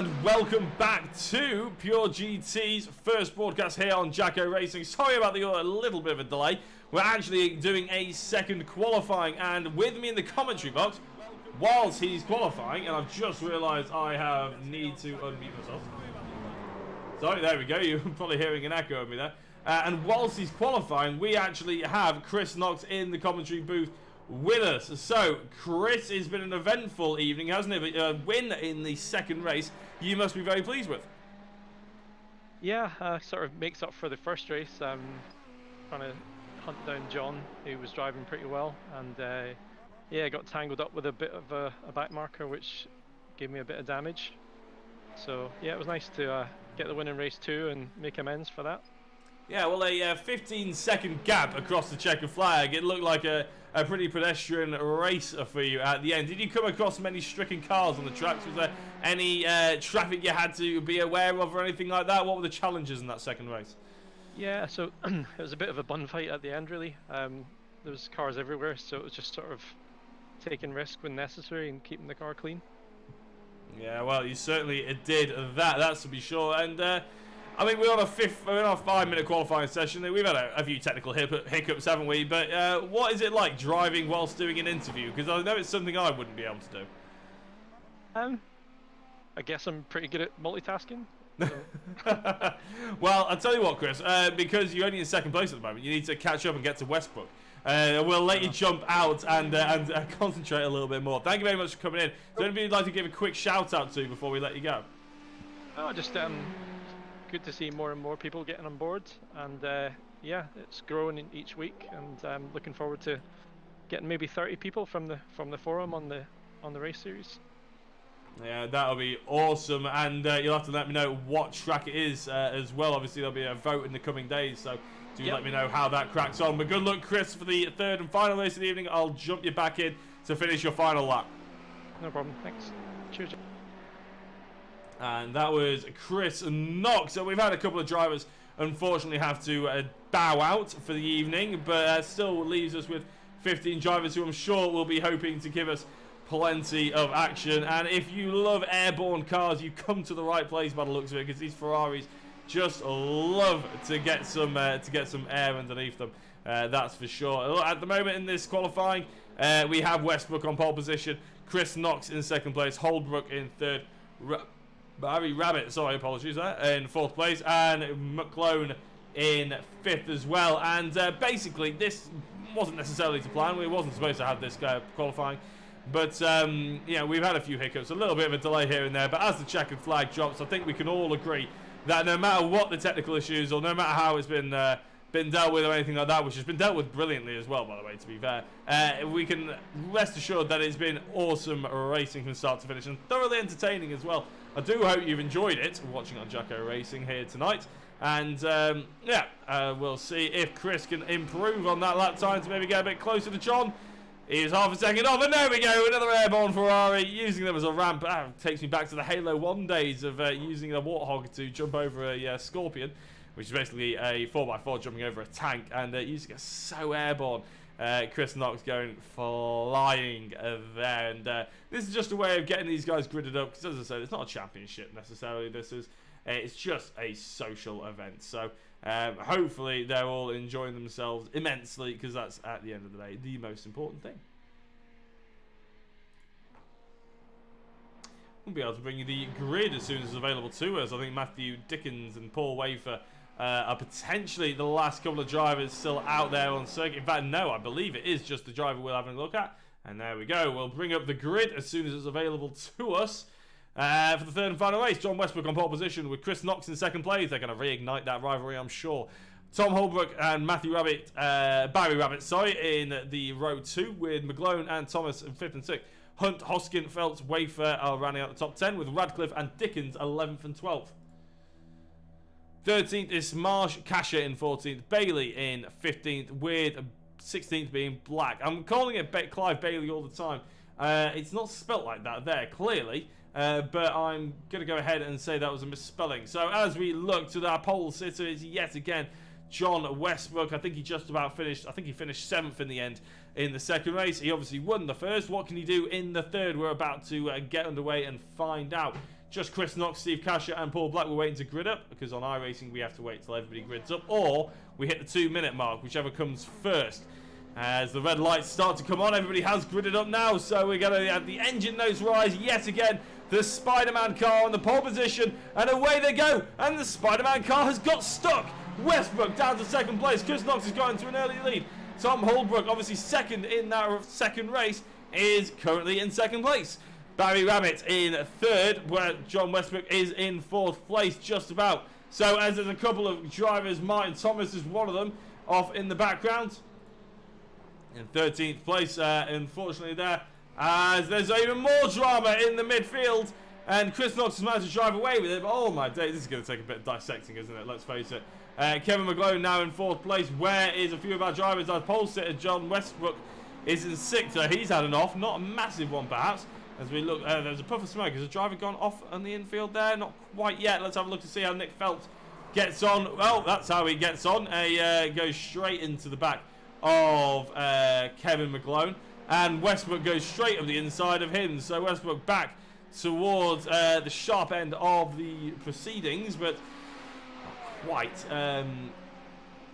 and welcome back to Pure GT's first broadcast here on Jacko Racing. Sorry about the little bit of a delay. We're actually doing a second qualifying, and with me in the commentary box, whilst he's qualifying, and I've just realised I need to unmute myself. Sorry, there we go. You're probably hearing an echo of me there. And whilst he's qualifying, we actually have Chris Knox in the commentary booth with us. So, Chris, it's been an eventful evening, hasn't it? A win in the second race, you must be very pleased with. Yeah, sort of makes up for the first race. Trying to hunt down John, who was driving pretty well, and yeah, got tangled up with a bit of a back marker, which gave me a bit of damage. So yeah, it was nice to get the win in race 2 and make amends for that. Yeah, well, a 15-second gap across the checkered flag. It looked like a pretty pedestrian race for you at the end. Did you come across many stricken cars on the tracks? Was there any traffic you had to be aware of or anything like that? What were the challenges in that second race? Yeah, so it was a bit of a bun fight at the end, really. There was cars everywhere, so it was just sort of taking risk when necessary and keeping the car clean. Yeah, well, you certainly did that. That's to be sure. And I mean, we're on a 5-minute qualifying session. We've had a few technical hiccups, haven't we? But what is it like driving whilst doing an interview? Because I know it's something I wouldn't be able to do. I guess I'm pretty good at multitasking. Well, I'll tell you what, Chris, because you're only in second place at the moment, you need to catch up and get to Westbrook. We'll let you jump out and concentrate a little bit more. Thank you very much for coming in. Is there anybody you'd like to give a quick shout out to before we let you go? Oh, just good to see more and more people getting on board, and yeah, it's growing in each week, and I'm looking forward to getting maybe 30 people from the forum on the race series. Yeah, that'll be awesome, and you'll have to let me know what track it is as well. Obviously, there'll be a vote in the coming days, so do let me know how that cracks on. But good luck, Chris, for the third and final race of the evening. I'll jump you back in to finish your final lap. No problem, thanks. Cheers. And that was Chris Knox. So we've had a couple of drivers unfortunately have to bow out for the evening, but still leaves us with 15 drivers who I'm sure will be hoping to give us plenty of action. And if you love airborne cars, you come to the right place by the looks of it, because these Ferraris just love to get some air underneath them. That's for sure. At the moment in this qualifying, we have Westbrook on pole position, Chris Knox in second place, Holbrook in third, Barry Rabbit, sorry, apologies, in fourth place, and McClone in fifth as well. And basically, this wasn't necessarily to plan. We wasn't supposed to have this qualifying. But, yeah, we've had a few hiccups, a little bit of a delay here and there. But as the checkered flag drops, I think we can all agree that no matter what the technical issues, or no matter how it's been dealt with or anything like that, which has been dealt with brilliantly as well, by the way, to be fair, we can rest assured that it's been awesome racing from start to finish, and thoroughly entertaining as well. I do hope you've enjoyed it, watching on Jacko Racing here tonight. And, yeah, we'll see if Chris can improve on that lap time to maybe get a bit closer to John. He's half a second off, and there we go, another airborne Ferrari, using them as a ramp. Takes me back to the Halo 1 days of using a Warthog to jump over a Scorpion, which is basically a 4x4 jumping over a tank, and using it so airborne. Chris Knox going flying there, and this is just a way of getting these guys gridded up, because as I said, it's not a championship necessarily. This is it's just a social event, so hopefully they're all enjoying themselves immensely, because that's at the end of the day the most important thing. We'll be able to bring you the grid as soon as it's available to us. I think Matthew Dickens and Paul Wafer are potentially the last couple of drivers still out there on circuit. In fact, no, I believe it is just the driver we're having a look at. And there we go. We'll bring up the grid as soon as it's available to us. For the third and final race, John Westbrook on pole position with Chris Knox in second place. They're going to reignite that rivalry, I'm sure. Tom Holbrook and Barry Rabbit, in the row 2 with McGlone and Thomas in 5th and 6th. Hunt, Hoskin, Phelps, Wafer are rounding out the top 10 with Radcliffe and Dickens 11th and 12th. 13th is Marsh, Kasher in 14th, Bailey in 15th, with 16th being Black. I'm calling it Clive Bailey all the time. It's not spelt like that there, clearly, but I'm going to go ahead and say that was a misspelling. So as we look to that pole sitter, it's yet again John Westbrook. I think he just about finished. I think he finished 7th in the end in the second race. He obviously won the first. What can he do in the third? We're about to get underway and find out. Just Chris Knox, Steve Casher, and Paul Black were waiting to grid up, because on iRacing we have to wait till everybody grids up, or we hit the 2-minute mark, whichever comes first. As the red lights start to come on, everybody has gridded up now, so we're going to have the engine notes rise yet again. The Spider-Man car on the pole position, and away they go, and the Spider-Man car has got stuck. Westbrook down to second place. Chris Knox has got into an early lead. Tom Holbrook, obviously second in that second race, is currently in second place. Barry Rabbit in third, where John Westbrook is in fourth place, just about. So as there's a couple of drivers, Martin Thomas is one of them, off in the background. In 13th place, unfortunately there, as there's even more drama in the midfield, and Chris Knox has managed to drive away with it, but oh my day, this is going to take a bit of dissecting, isn't it? Let's face it. Kevin McGlone now in fourth place. Where is a few of our drivers? Our pole sitter, John Westbrook, is in sixth. He's had an off, not a massive one perhaps. As we look, there's a puff of smoke. Has a driver gone off on the infield there? Not quite yet. Let's have a look to see how Nick Phelps gets on. Well, that's how he gets on. Goes straight into the back of Kevin McGlone, and Westbrook goes straight up the inside of him. So Westbrook back towards the sharp end of the proceedings, but not quite.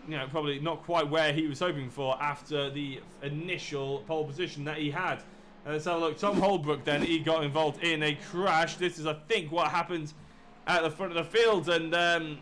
You know, probably not quite where he was hoping for after the initial pole position that he had. Let's have a look. Tom Holbrook then, he got involved in a crash. This is, I think, what happened at the front of the field, and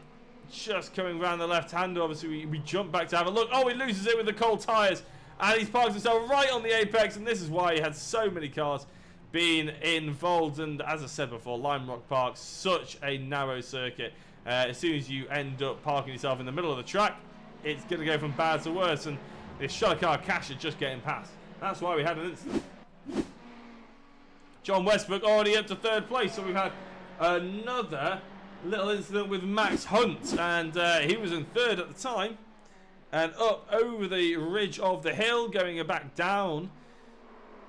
just coming around the left-hander, obviously we jump back to have a look. Oh, he loses it with the cold tyres, and he's parked himself right on the apex, and this is why he had so many cars being involved. And as I said before, Lime Rock Park, such a narrow circuit. As soon as you end up parking yourself in the middle of the track, it's going to go from bad to worse, and this shot car Cash is just getting past. That's why we had an incident. John Westbrook already up to third place, so we've had another little incident with Max Hunt, and he was in third at the time, and up over the ridge of the hill, going back down.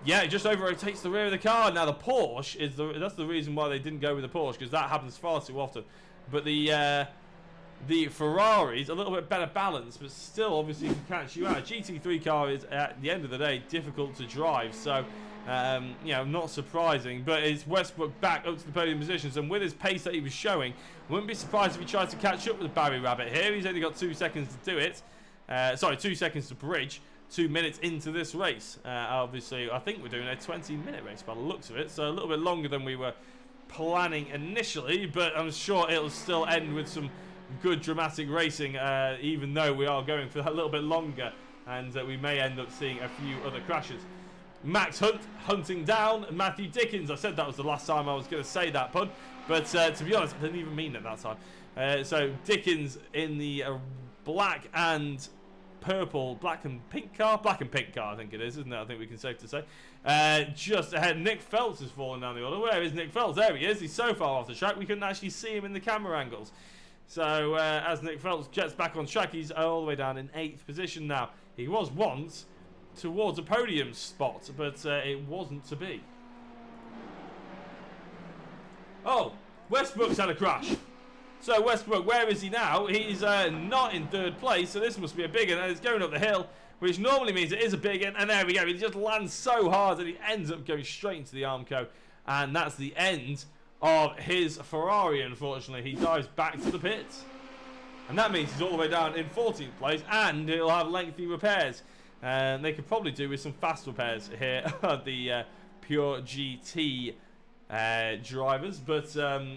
Yeah, it just over rotates the rear of the car. Now the Porsche is that's the reason why they didn't go with the Porsche, because that happens far too often. But the Ferrari's a little bit better balanced, but still obviously can catch you out. A GT3 car is, at the end of the day, difficult to drive, so you know, not surprising. But it's Westbrook back up to the podium positions, and with his pace that he was showing, wouldn't be surprised if he tries to catch up with Barry Rabbit here. He's only got 2 seconds to do it. Sorry, 2 seconds to bridge. 2 minutes into this race. Obviously, I think we're doing a 20-minute race by the looks of it, so a little bit longer than we were planning initially, but I'm sure it'll still end with some good dramatic racing, even though we are going for a little bit longer, and we may end up seeing a few other crashes. Max Hunt hunting down Matthew Dickens. I said that was the last time I was going to say that pun, but to be honest, I didn't even mean it that time. So Dickens in the black and pink car, I think it is, isn't it? I think we can safe to say. Just ahead, Nick Phelps has fallen down the order. Where is Nick Phelps? There he is. He's so far off the track we couldn't actually see him in the camera angles. So as Nick Phelps gets back on track, he's all the way down in 8th position now. He was once towards a podium spot, but it wasn't to be. Oh, Westbrook's had a crash. So Westbrook, where is he now? He's not in third place, so this must be a big one, and it's going up the hill, which normally means it is a big one, and there we go. He just lands so hard that he ends up going straight into the Armco, and that's the end of his Ferrari. Unfortunately, he dives back to the pits, and that means he's all the way down in 14th place, and he'll have lengthy repairs, and they could probably do with some fast repairs here at the Pure GT drivers. But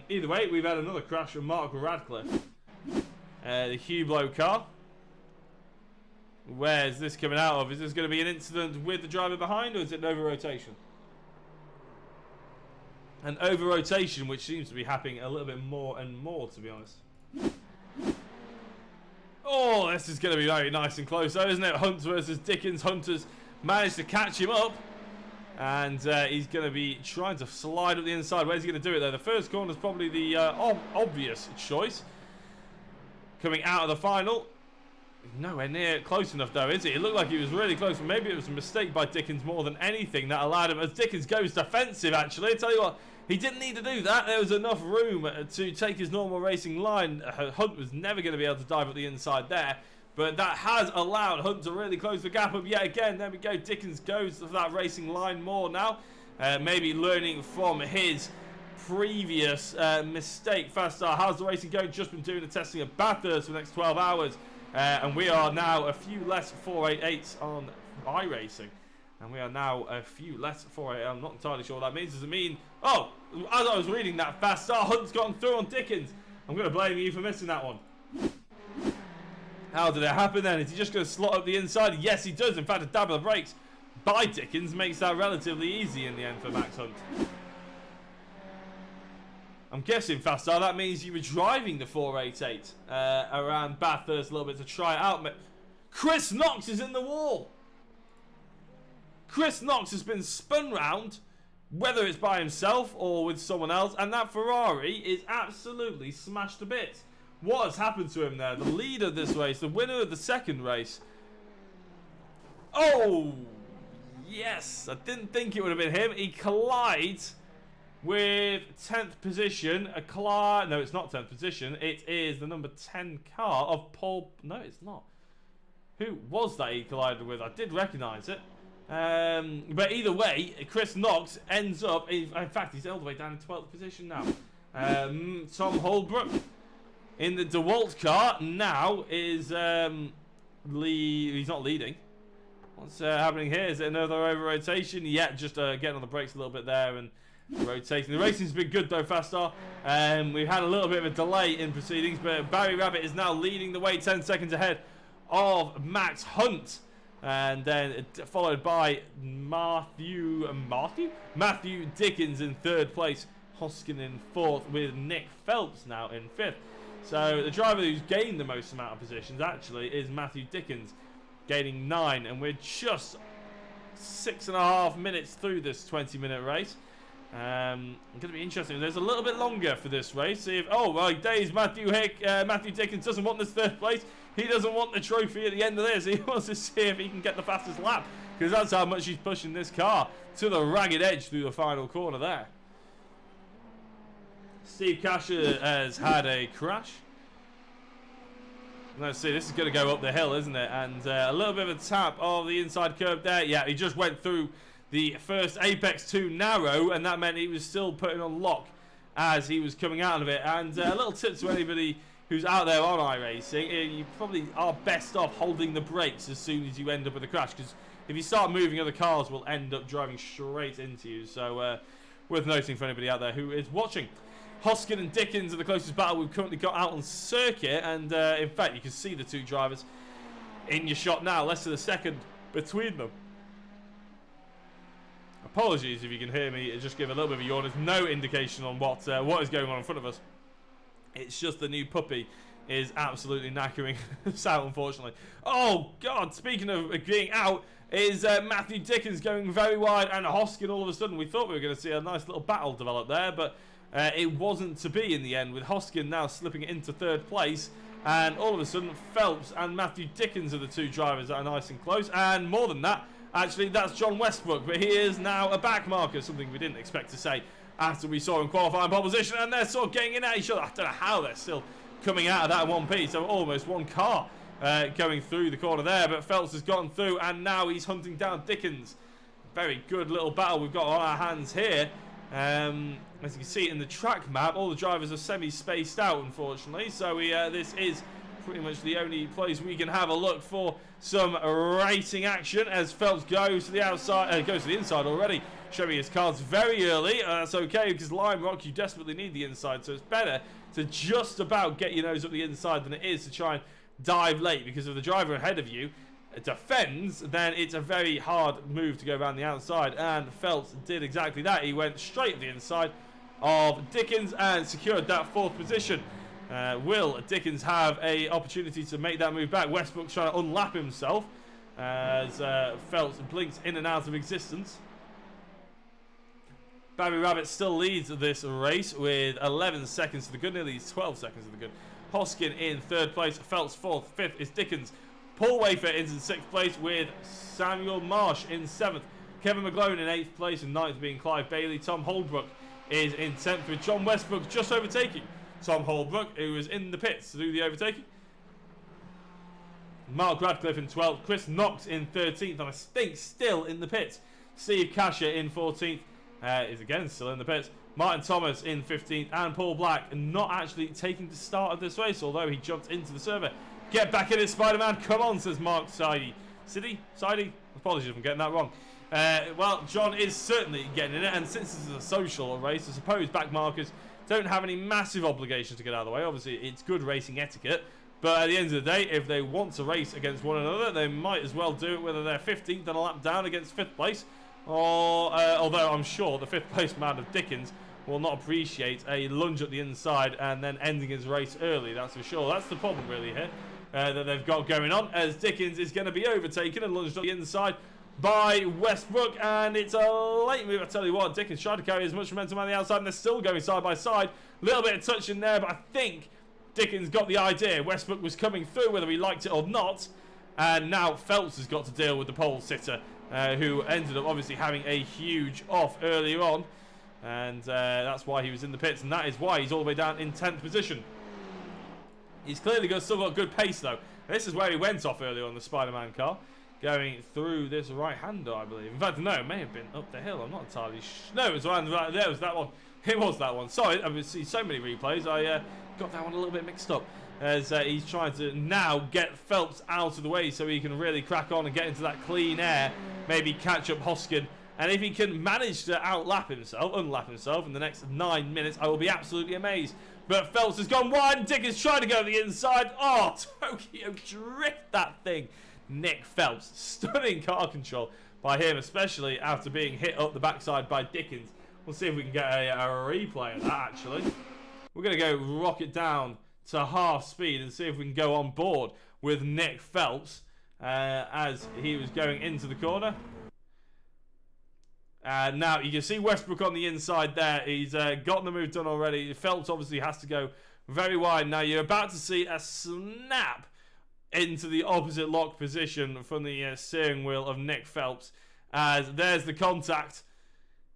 either way, we've had another crash from Mark Radcliffe, the Hublot car. Where's this coming out of? Is this going to be an incident with the driver behind, or is it an over rotation? An over rotation, which seems to be happening a little bit more and more, to be honest. Oh, this is going to be very nice and close, though, isn't it? Hunt versus Dickens. Hunter's managed to catch him up, and he's going to be trying to slide up the inside. Where's he going to do it, though? The first corner is probably the obvious choice. Coming out of the final. Nowhere near close enough, though, is it? It looked like he was really close, but maybe it was a mistake by Dickens more than anything that allowed him. As Dickens goes defensive, actually, I tell you what, he didn't need to do that. There was enough room to take his normal racing line. Hunt was never going to be able to dive up the inside there, but that has allowed Hunt to really close the gap up yet again. There we go. Dickens goes for that racing line more now, maybe learning from his previous mistake. Fast Star, how's the racing going? Just been doing the testing of Bathurst for the next 12 hours. And we are now a few less 488s on iRacing. And we are now a few less 488. I'm not entirely sure what that means. Does it mean... Oh, as I was reading that, Fast Star, Hunt's gotten through on Dickens. I'm going to blame you for missing that one. How did it happen then? Is he just going to slot up the inside? Yes, he does. In fact, a dab of the brakes by Dickens makes that relatively easy in the end for Max Hunt. I'm guessing, Fast Star, that means you were driving the 488 around Bathurst a little bit to try it out. Chris Knox is in the wall. Chris Knox has been spun round, whether it's by himself or with someone else, and that Ferrari is absolutely smashed to bits. What has happened to him there? The leader of this race, the winner of the second race. Oh, yes. I didn't think it would have been him. He collides with 10th position. No, it's not 10th position. It is the number 10 car of Paul. No, it's not. Who was that he collided with? I did recognise it. But either way, Chris Knox ends up, in fact, he's all the way down in 12th position now. Tom Holbrook in the DeWalt car now is, he's not leading. What's happening here? Is it another over rotation? Yeah, just getting on the brakes a little bit there and rotating. The racing's been good though, Fast Star. We've had a little bit of a delay in proceedings, but Barry Rabbit is now leading the way 10 seconds ahead of Max Hunt. And then followed by Matthew Dickens in third place, Hoskin in fourth, with Nick Phelps now in fifth. So the driver who's gained the most amount of positions actually is Matthew Dickens, gaining 9, and we're just 6.5 minutes through this 20-minute race. Going to be interesting. There's a little bit longer for this race. See if days Matthew Dickens doesn't want this third place. He doesn't want the trophy at the end of this. He wants to see if he can get the fastest lap, because that's how much he's pushing this car to the ragged edge through the final corner there. Steve Casher has had a crash. Let's see, this is going to go up the hill, isn't it? And a little bit of a tap of the inside curb there. Yeah, he just went through the first apex too narrow, and that meant he was still putting on lock as he was coming out of it. And a little tip to anybody who's out there on iRacing, you probably are best off holding the brakes as soon as you end up with a crash, because if you start moving, other cars will end up driving straight into you. So worth noting for anybody out there who is watching. Hoskin and Dickens are the closest battle we've currently got out on circuit, and in fact you can see the two drivers in your shot now, less than a second between them. Apologies if you can hear me, just give a little bit of a yawn. There's no indication on what is going on in front of us. It's just the new puppy is absolutely knackering us out, unfortunately. Oh, God, speaking of being out, is Matthew Dickens going very wide, and Hoskin all of a sudden. We thought we were going to see a nice little battle develop there, but it wasn't to be in the end, with Hoskin now slipping into third place. And all of a sudden, Phelps and Matthew Dickens are the two drivers that are nice and close. And more than that, actually, that's John Westbrook, but he is now a back marker, something we didn't expect to say after we saw him qualifying pole position, and they're sort of getting in at each other. I don't know how they're still coming out of that 1P, so almost one car going through the corner there, but Phelps has gotten through, and now he's hunting down Dickens. Very good little battle we've got on our hands here. As you can see in the track map, all the drivers are semi-spaced out, unfortunately, so this is pretty much the only place we can have a look for some racing action, as Phelps goes to the outside, goes to the inside already, showing his cards very early. That's okay, because Lime Rock, you desperately need the inside, so it's better to just about get your nose up the inside than it is to try and dive late, because if the driver ahead of you defends, then it's a very hard move to go around the outside, and Phelps did exactly that. He went straight to the inside of Dickens and secured that fourth position. Will Dickens have an opportunity to make that move back? Westbrook's trying to unlap himself as Phelps blinks in and out of existence. Barry Rabbit still leads this race with 11 seconds to the good, nearly 12 seconds to the good. Hoskin in third place, Phelps fourth, fifth is Dickens. Paul Wafer is in sixth place with Samuel Marsh in seventh. Kevin McGlone in eighth place, and ninth being Clive Bailey. Tom Holbrook is in 10th, with John Westbrook just overtaking Tom Holbrook, who was in the pits to do the overtaking. Mark Radcliffe in 12th, Chris Knox in 13th, and I think still in the pits. Steve Casher in 14th, is again still in the pits. Martin Thomas in 15th, and Paul Black not actually taking the start of this race, although he jumped into the server. Get back in it, Spider-Man. Come on, says Mark Sidey. Sidey? Apologies if I'm getting that wrong. Well, John is certainly getting in it, and since this is a social race, I suppose back markers don't have any massive obligations to get out of the way. Obviously, it's good racing etiquette, but at the end of the day, if they want to race against one another, they might as well do it whether they're 15th and a lap down against 5th place, or, although I'm sure the 5th place man of Dickens will not appreciate a lunge at the inside and then ending his race early, that's for sure. That's the problem really here that they've got going on, as Dickens is going to be overtaken and lunged at the inside by Westbrook, and it's a late move. I tell you what, Dickens tried to carry as much momentum on the outside, and they're still going side by side. Little bit of touch in there, but I think Dickens got the idea. Westbrook was coming through whether he liked it or not, and now Phelps has got to deal with the pole sitter, who ended up obviously having a huge off earlier on, and that's why he was in the pits, and that is why he's all the way down in 10th position. He's clearly still got good pace though. This is where he went off earlier on the Spider-Man car, going through this right-hander, I believe. In fact, no, it may have been up the hill. I'm not entirely sure. No, it was around right there. It was that one. It was that one. Sorry, I've seen so many replays. I got that one a little bit mixed up, as he's trying to now get Phelps out of the way so he can really crack on and get into that clean air, maybe catch up Hoskin. And if he can manage to unlap himself in the next 9 minutes, I will be absolutely amazed. But Phelps has gone wide, and Dickens trying to go to the inside. Oh, Tokyo drift that thing. Nick Phelps, stunning car control by him, especially after being hit up the backside by Dickens. We'll see if we can get a replay of that, actually. We're going to go rocket down to half speed and see if we can go on board with Nick Phelps as he was going into the corner. Now, you can see Westbrook on the inside there. He's gotten the move done already. Phelps obviously has to go very wide. Now, you're about to see a snap into the opposite lock position from the steering wheel of Nick Phelps, as there's the contact.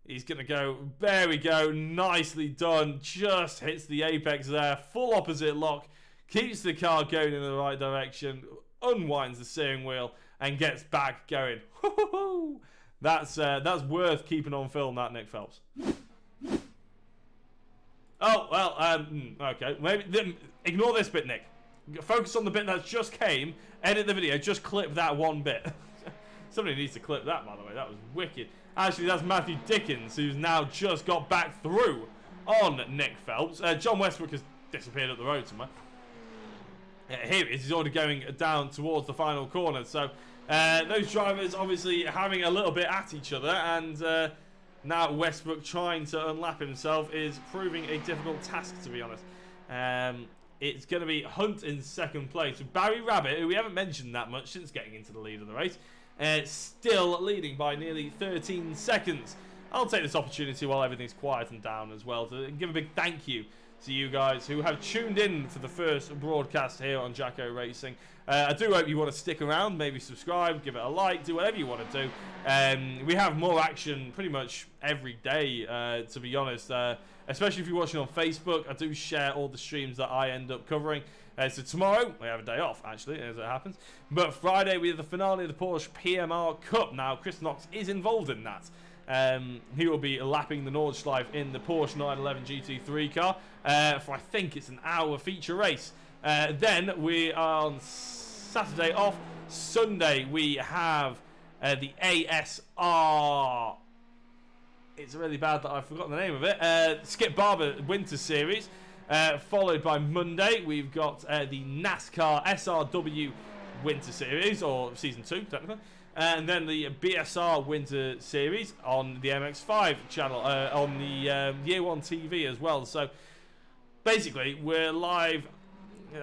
He's going to go, there we go, nicely done, just hits the apex there, full opposite lock, keeps the car going in the right direction, unwinds the steering wheel, and gets back going. That's worth keeping on film, that Nick Phelps. Oh, well, okay, maybe, ignore this bit, Nick. Focus on the bit that just came, edit the video, just clip that one bit. Somebody needs to clip that, by the way, that was wicked. Actually, that's Matthew Dickens, who's now just got back through on Nick Phelps. John Westbrook has disappeared up the road somewhere. Here he is, he's already going down towards the final corner. So, those drivers obviously having a little bit at each other, and now Westbrook trying to unlap himself is proving a difficult task, to be honest. It's going to be Hunt in second place. Barry Rabbit, who we haven't mentioned that much since getting into the lead of the race, still leading by nearly 13 seconds. I'll take this opportunity while everything's quietened down as well to give a big thank you to you guys who have tuned in for the first broadcast here on Jacko Racing. I do hope you want to stick around, maybe subscribe, give it a like, do whatever you want to do. We have more action pretty much every day, to be honest. Especially if you're watching on Facebook, I do share all the streams that I end up covering. So tomorrow, we have a day off, actually, as it happens. But Friday, we have the finale of the Porsche PMR Cup. Now, Chris Knox is involved in that. He will be lapping the Nordschleife in the Porsche 911 GT3 car for, I think, it's an hour feature race. Then we are on Saturday off. Sunday, we have the ASR... It's really bad that I've forgotten the name of it. Skip Barber Winter Series. Followed by Monday, we've got the NASCAR SRW Winter Series, or Season 2, technically. And then the BSR Winter Series on the MX5 channel, on the Year One TV as well. So, basically, we're live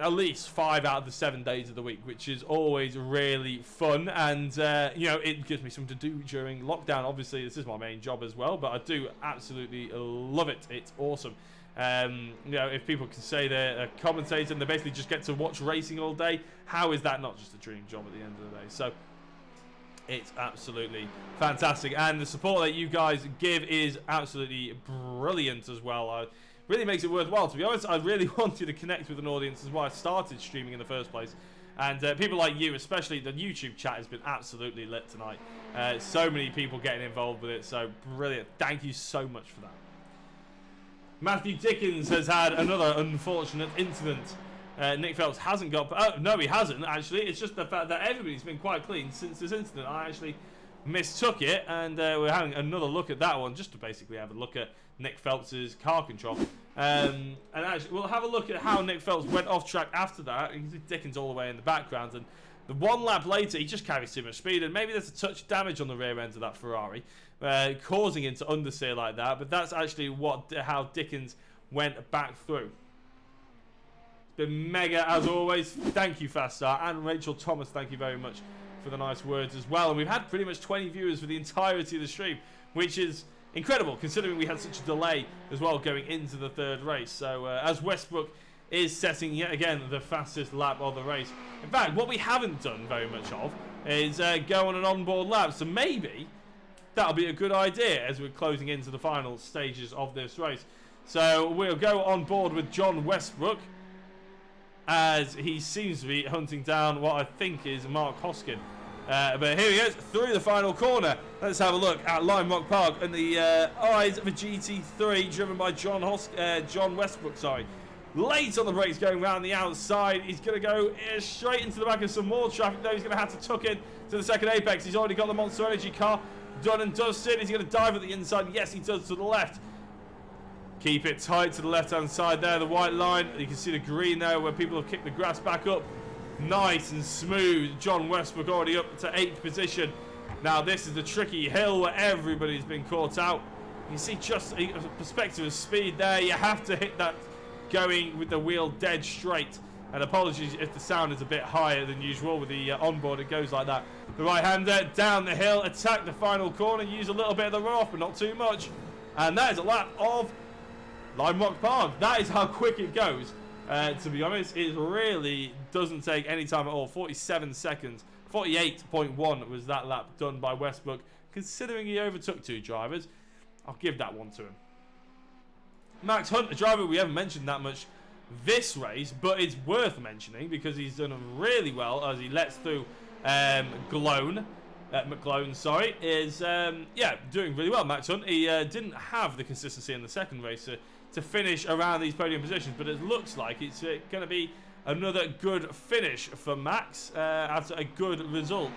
at least 5 out of the 7 days of the week, which is always really fun, and you know, it gives me something to do during lockdown. Obviously, this is my main job as well, but I do absolutely love it. It's awesome. You know, if people can say they're a commentator and they basically just get to watch racing all day, how is that not just a dream job at the end of the day? So it's absolutely fantastic, and the support that you guys give is absolutely brilliant as well. Really makes it worthwhile. To be honest, I really wanted to connect with an audience. That's why I started streaming in the first place. And people like you, especially the YouTube chat, has been absolutely lit tonight. So many people getting involved with it, so brilliant. Thank you so much for that. Matthew Dickens has had another unfortunate incident. Nick Phelps hasn't got... Oh, no, he hasn't, actually. It's just the fact that everybody's been quite clean since this incident. I actually mistook it, and we're having another look at that one, just to basically have a look at Nick Phelps' car control. And actually, we'll have a look at how Nick Phelps went off track after that. You can see Dickens all the way in the background, and the one lap later, he just carries too much speed, and maybe there's a touch of damage on the rear end of that Ferrari, causing him to understeer like that. But that's actually how Dickens went back through. It's been mega as always. Thank you, Fast Star, and Rachel Thomas. Thank you very much for the nice words as well. And we've had pretty much 20 viewers for the entirety of the stream, which is incredible considering we had such a delay as well going into the third race. So as Westbrook is setting yet again the fastest lap of the race. In fact, what we haven't done very much of is go on an onboard lap. So maybe that'll be a good idea as we're closing into the final stages of this race. So we'll go on board with John Westbrook as he seems to be hunting down what I think is Mark Hoskin. But here he goes through the final corner. Let's have a look at Lime Rock Park and the eyes of a GT3 driven by John Westbrook. Sorry, late on the brakes going round the outside. He's going to go straight into the back of some more traffic. Though he's going to have to tuck in to the second apex. He's already got the Monster Energy car done and dusted. He's going to dive at the inside. Yes, he does to the left. Keep it tight to the left-hand side there, the white line. You can see the green there where people have kicked the grass back up. Nice and smooth. John Westbrook already up to 8th position. Now this is the tricky hill where everybody's been caught out. You see just a perspective of speed there. You have to hit that going with the wheel dead straight. And apologies if the sound is a bit higher than usual with the onboard. It goes like that. The right-hander down the hill, attack the final corner, use a little bit of the runoff, but not too much. And that is a lap of Lime Rock Park. That is how quick it goes. To be honest, it really doesn't take any time at all. 47 seconds. 48.1 was that lap done by Westbrook. Considering he overtook 2 drivers, I'll give that one to him. Max Hunt, a driver we haven't mentioned that much this race, but it's worth mentioning because he's done really well as he lets through McGlone, sorry, is doing really well. Max Hunt, he didn't have the consistency in the second race to finish around these podium positions, but it looks like it's going to be another good finish for Max after a good result.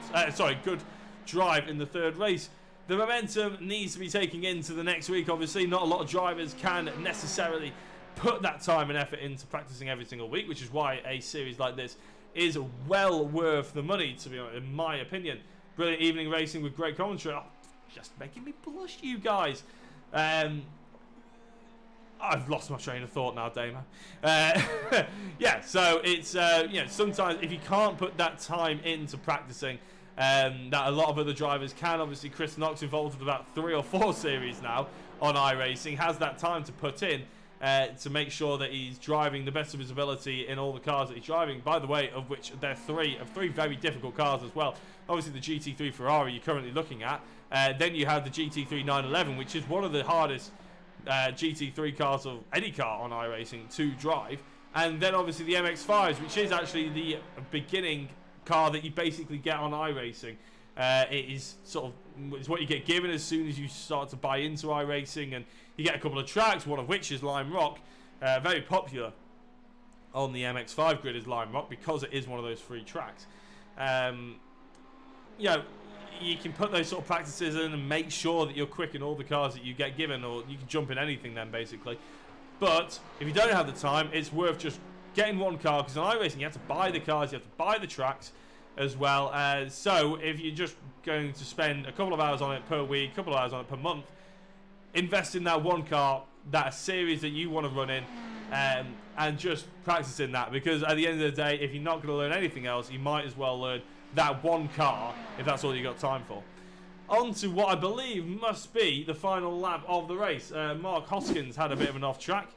Good drive in the third race. The momentum needs to be taken into the next week. Obviously, not a lot of drivers can necessarily put that time and effort into practicing every single week, which is why a series like this is well worth the money, to be honest, in my opinion. Brilliant evening racing with great commentary. Oh, just making me blush, you guys. I've lost my train of thought now, Damo. Yeah, so it's sometimes if you can't put that time into practicing, that a lot of other drivers can. Obviously, Chris Knox, involved with about 3 or 4 series now on iRacing, has that time to put in to make sure that he's driving the best of his ability in all the cars that he's driving. By the way, of which there are 3 very difficult cars as well. Obviously, the GT3 Ferrari you're currently looking at. Then you have the GT3 911, which is one of the hardest GT3 cars of any car on iRacing to drive. And then obviously the MX-5s, which is actually the beginning car that you basically get on iRacing. It is it's what you get given as soon as you start to buy into iRacing, and you get a couple of tracks, one of which is Lime Rock, very popular on the MX-5 grid is Lime Rock because it is one of those 3 tracks. You can put those sort of practices in and make sure that you're quick in all the cars that you get given, or you can jump in anything then basically. But if you don't have the time, it's worth just getting one car, because on iRacing you have to buy the cars, you have to buy the tracks as well. So if you're just going to spend a couple of hours on it per week, a couple of hours on it per month, invest in that one car, that series that you want to run in, and just practice in that, because at the end of the day, if you're not going to learn anything else, you might as well learn that one car if that's all you got time for. On to what I believe must be the final lap of the race. Mark Hoskins had a bit of an off track.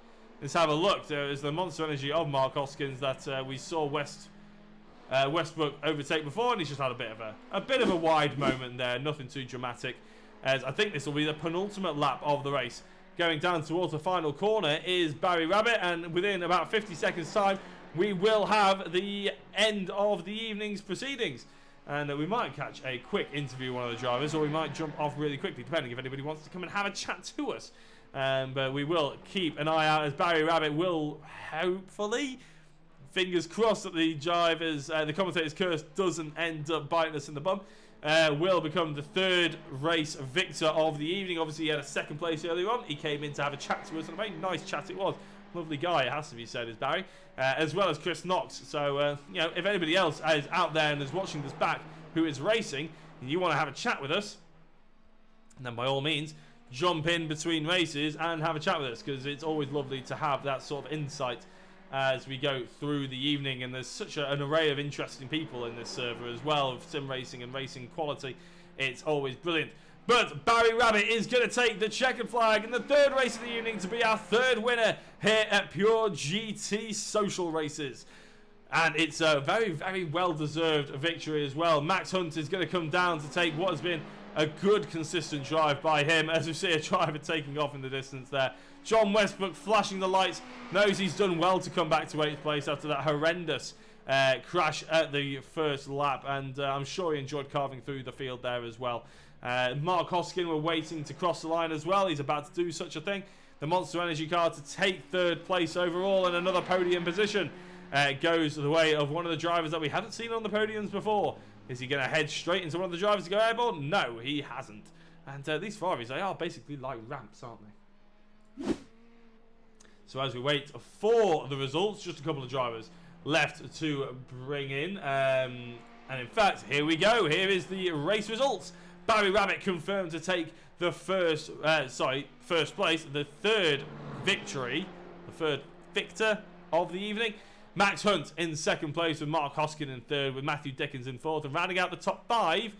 Let's have a look. There is the Monster Energy of Mark Hoskins that we saw Westbrook overtake before, and he's just had a bit of a wide moment there. Nothing too dramatic, as I think this will be the penultimate lap of the race. Going down towards the final corner is Barry Rabbit, and within about 50 seconds time we will have the end of the evening's proceedings. And we might catch a quick interview with one of the drivers, or we might jump off really quickly, depending if anybody wants to come and have a chat to us. But we will keep an eye out, as Barry Rabbit will hopefully, fingers crossed that the drivers, the commentator's curse doesn't end up biting us in the bum, will become the third race victor of the evening. Obviously, he had a second place earlier on. He came in to have a chat to us, and a very nice chat it was. Lovely guy, it has to be said, is Barry, as well as Chris Knox. So, you know, if anybody else is out there and is watching this back who is racing, and you want to have a chat with us, then by all means, jump in between races and have a chat with us, because it's always lovely to have that sort of insight as we go through the evening. And there's such an array of interesting people in this server as well, of sim racing and racing quality. It's always brilliant. But Barry Rabbit is going to take the checkered flag in the third race of the evening to be our third winner here at Pure GT Social Races. And it's a very, very well-deserved victory as well. Max Hunt is going to come down to take what has been a good, consistent drive by him, as we see a driver taking off in the distance there. John Westbrook flashing the lights, knows he's done well to come back to 8th place after that horrendous crash at the first lap. And I'm sure he enjoyed carving through the field there as well. Mark Hoskin were waiting to cross the line as well. He's about to do such a thing. The Monster Energy car to take third place overall, and another podium position goes the way of one of the drivers that we haven't seen on the podiums before. Is he going to head straight into one of the drivers to go airborne? No, he hasn't. And these Ferraris, they are basically like ramps, aren't they? So as we wait for the results, just a couple of drivers left to bring in. And in fact, here we go. Here is the race results. Barry Rabbit confirmed to take the first place, the third victory, the third victor of the evening. Max Hunt in second place, with Mark Hoskin in third, with Matthew Dickens in fourth, and rounding out the top five,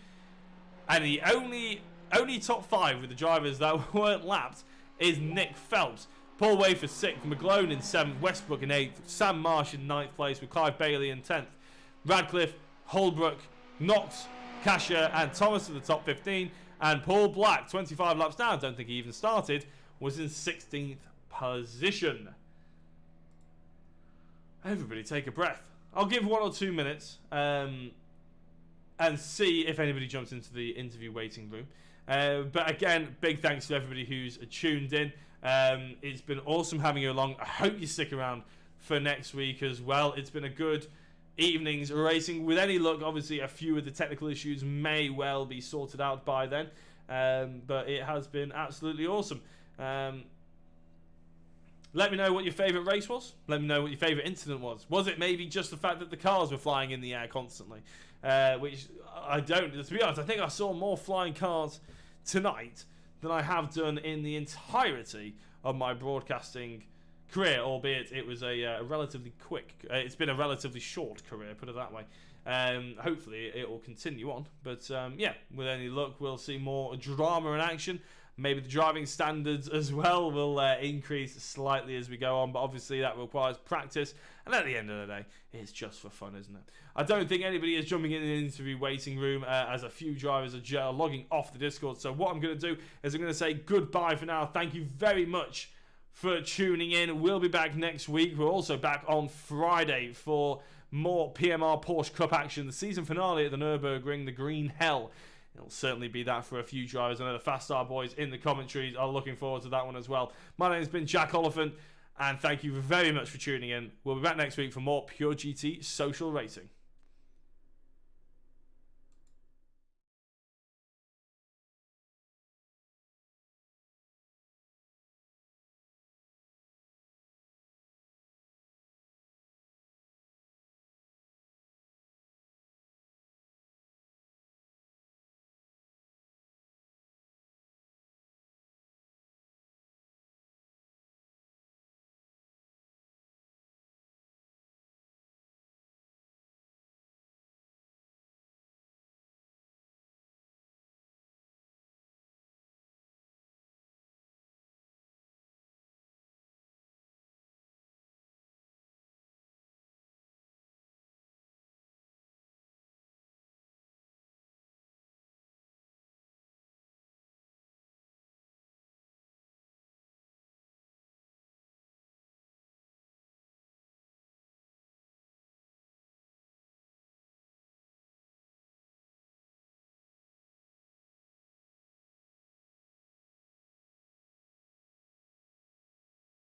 and the only top five with the drivers that weren't lapped is Nick Phelps. Paul Way for sixth, McGlone in seventh, Westbrook in eighth, Sam Marsh in ninth place, with Clive Bailey in 10th, Radcliffe, Holbrook, Knox, Kasher and Thomas in the top 15, and Paul Black, 25 laps down, don't think he even started, was in 16th position. Everybody take a breath. I'll give 1 or 2 minutes and see if anybody jumps into the interview waiting room. But again, big thanks to everybody who's tuned in. It's been awesome having you along. I hope you stick around for next week as well. It's been a good evening's racing. With any luck, obviously a few of the technical issues may well be sorted out by then. But it has been absolutely awesome. Let me know what your favourite race was. Let me know what your favourite incident was. Was it maybe just the fact that the cars were flying in the air constantly? Which I don't. To be honest, I think I saw more flying cars tonight than I have done in the entirety of my broadcasting career, albeit it was a relatively quick. It's been a relatively short career, put it that way. Hopefully it will continue on. But yeah, with any luck, we'll see more drama and action. Maybe the driving standards as well will increase slightly as we go on, but obviously that requires practice. And at the end of the day, it's just for fun, isn't it? I don't think anybody is jumping in the interview waiting room, as a few drivers are logging off the Discord. So what I'm going to do is I'm going to say goodbye for now. Thank you very much for tuning in. We'll be back next week. We're also back on Friday for more PMR Porsche Cup action. The season finale at the Nürburgring, the Green Hell. It'll certainly be that for a few drivers. I know the Fast Star boys in the commentaries are looking forward to that one as well. My name's been Jack Oliphant, and thank you very much for tuning in. We'll be back next week for more Pure GT Social Racing.